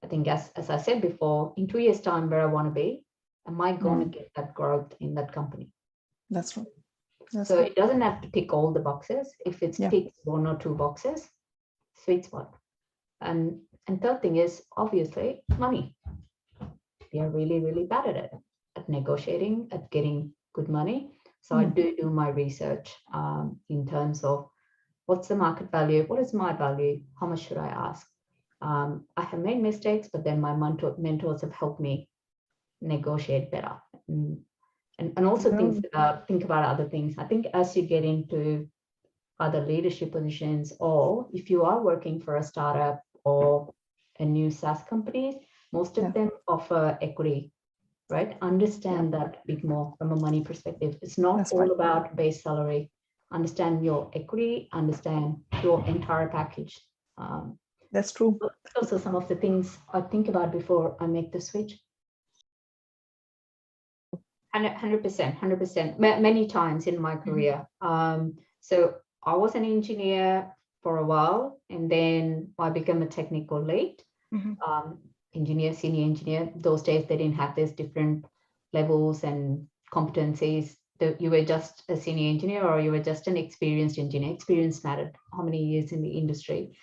I think as I said before, in 2 years' time, where I want to be, am I going to get that growth in that company? That's right. That's So right. it doesn't have to tick all the boxes. If it's Yeah. ticks 1 or 2 boxes, sweet spot. And third thing is obviously money. We are really, really bad at it, at negotiating, at getting good money. So I do my research in terms of what's the market value, what is my value, how much should I ask? I have made mistakes, but then my mentors have helped me negotiate better. And also think about other things. I think as you get into other leadership positions, or if you are working for a startup or a new SaaS company, most of them offer equity, right? Understand that a bit more from a money perspective. It's not That's all right. about base salary. Understand your equity, understand your entire package. That's true. Also some of the things I think about before I make the switch. 100%. Many times in my career. So I was an engineer for a while, and then I became a technical lead. Engineer, senior engineer. Those days they didn't have these different levels and competencies. You were just a senior engineer or you were just an experienced engineer. Experience mattered. How many years in the industry?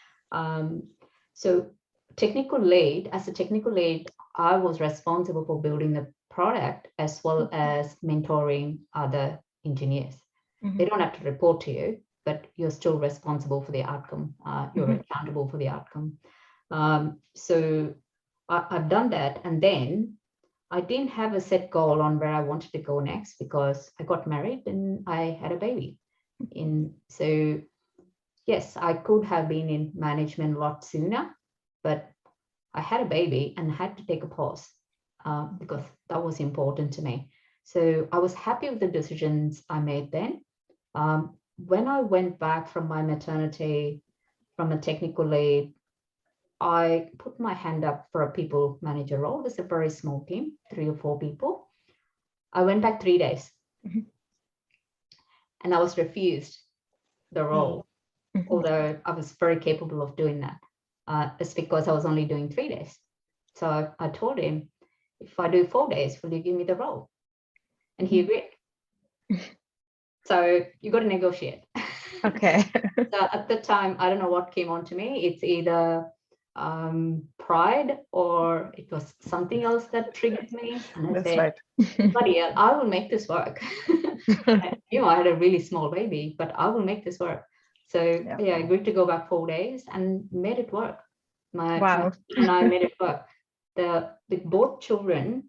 So technical lead, as a technical lead, I was responsible for building the product as well as mentoring other engineers. They don't have to report to you, but you're still responsible for the outcome. You're accountable for the outcome. So I've done that. And then I didn't have a set goal on where I wanted to go next because I got married and I had a baby. So yes, I could have been in management a lot sooner, but I had a baby and had to take a pause because that was important to me. So I was happy with the decisions I made then. When I went back from my maternity, from a technical lead, I put my hand up for a people manager role. It was a very small team, 3 or 4 people. I went back 3 days and I was refused the role, although I was very capable of doing that. It's because I was only doing 3 days. So I told him, if I do 4 days, will you give me the role? And he agreed. So you got to negotiate. Okay. So at the time, I don't know what came on to me. It's either pride or it was something else that triggered me. And I said, right. buddy, I will make this work. I had a really small baby, but I will make this work. So I agreed to go back 4 days and made it work. My and I made it work. With both children,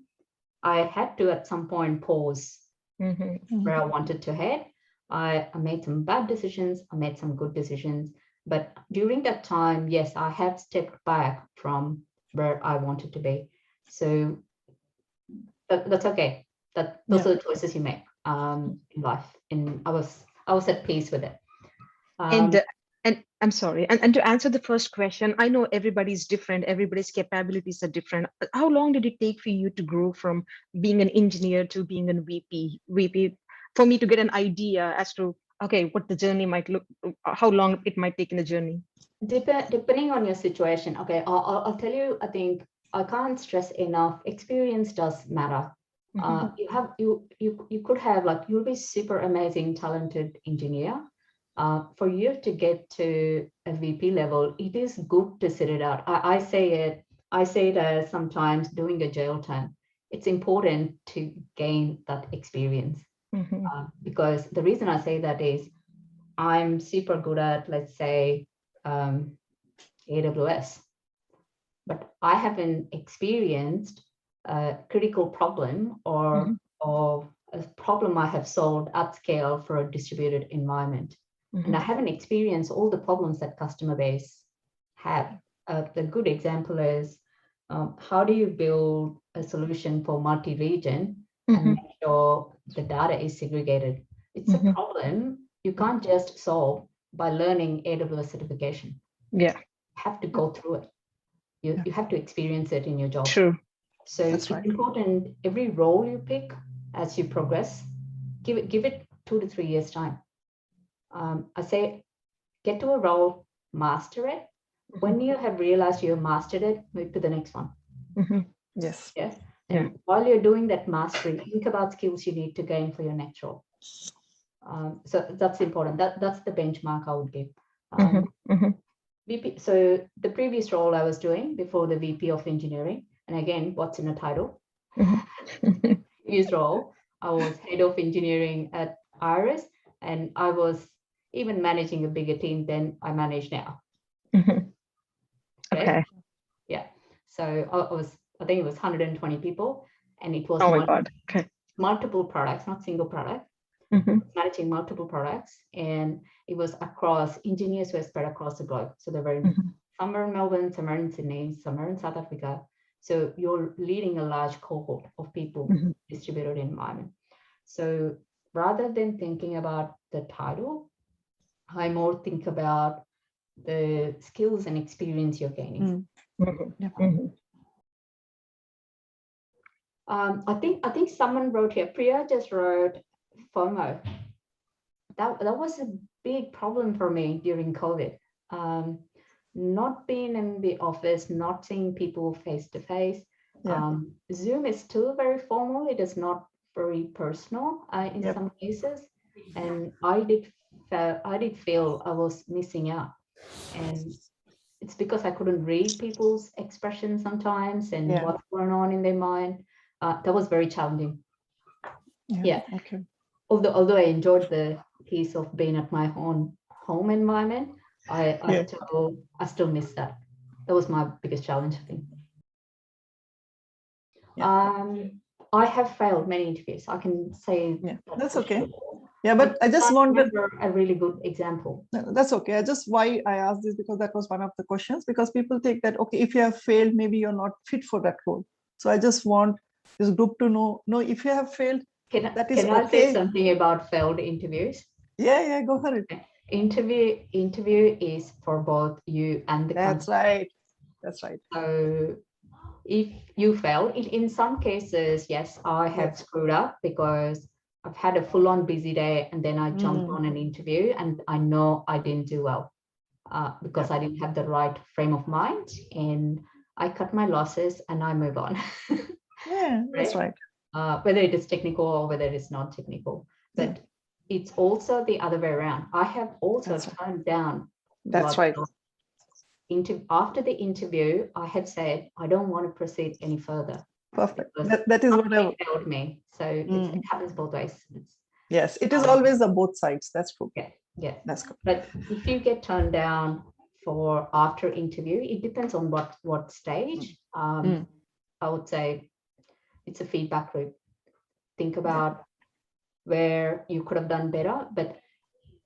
I had to at some point pause where I wanted to head. I made some bad decisions. I made some good decisions. But during that time, yes, I have stepped back from where I wanted to be. So that's okay. Those are the choices you make in life. And I was at peace with it. And I'm sorry. And to answer the first question, I know everybody's different. Everybody's capabilities are different. How long did it take for you to grow from being an engineer to being a VP? For me to get an idea as to, okay, what the journey might look, how long it might take in the journey. Depending on your situation. Okay, I'll tell you, I think I can't stress enough. Experience does matter. You could have, like, you'll be super amazing, talented engineer. For you to get to a VP level, it is good to sit it out. I say it as sometimes doing a jail term. It's important to gain that experience. Because the reason I say that is I'm super good at, let's say, AWS, but I haven't experienced a critical problem or a problem I have solved at scale for a distributed environment. And I haven't experienced all the problems that customer base have. The good example is how do you build a solution for multi-region and make sure the data is segregated? It's a problem you can't just solve by learning AWS certification. Yeah. You have to go through it. You have to experience it in your job. True. So it's important, every role you pick as you progress, give it 2 to 3 years time. I say, get to a role, master it. When you have realized you have mastered it, move to the next one. Yes. And while you're doing that mastery, think about skills you need to gain for your next role. So that's important. That's the benchmark I would give. VP, so the previous role I was doing before the VP of engineering, and again, what's in a title? Previous role, I was head of engineering at Iris, and I was even managing a bigger team than I manage now. Okay. Yeah. So I think it was 120 people, and it was Oh my God. Okay. multiple products, not single product. Managing multiple products, and it was across, engineers were spread across the globe. So they were some are in Melbourne, some are in Sydney, some are in South Africa. So you're leading a large cohort of people distributed environment. So rather than thinking about the title, I more think about the skills and experience you're gaining. I think someone wrote here, Priya just wrote FOMO. That was a big problem for me during COVID. Not being in the office, not seeing people face to face. Zoom is still very formal. It is not very personal in some cases, and I did feel I was missing out, and it's because I couldn't read people's expressions sometimes and what's going on in their mind. That was very challenging. Okay. Although I enjoyed the piece of being at my own home environment, I still miss that. That was my biggest challenge, I think. I have failed many interviews. I can say that's okay. Yeah, but I just want a really good example. That's okay. Why I asked this, because that was one of the questions, because people think that, okay, if you have failed, maybe you're not fit for that role. So I just want this group to know, no, if you have failed, can I say something about failed interviews? Yeah, go for it. Interview is for both you and the company. That's right. So if you fail, in some cases, yes, I have screwed up because I've had a full-on busy day and then I jumped on an interview and I know I didn't do well because I didn't have the right frame of mind, and I cut my losses and I move on. That's right. Whether it is technical or whether it is non-technical, but it's also the other way around. I have also turned down. That's right. After the interview, I had said, I don't want to proceed any further. Perfect. That is what I failed me. So it happens both ways. Yes, it is always on both sides. That's true. Yeah. That's good. But if you get turned down for after interview, it depends on what stage. I would say it's a feedback loop. Think about where you could have done better, but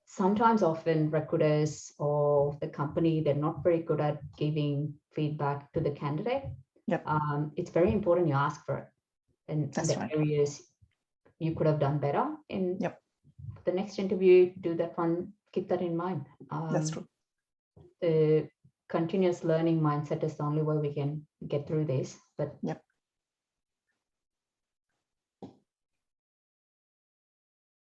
sometimes often recruiters or the company, they're not very good at giving feedback to the candidate. It's very important you ask for it, and the areas you could have done better. And the next interview, do that one, keep that in mind. That's true. The continuous learning mindset is the only way we can get through this. But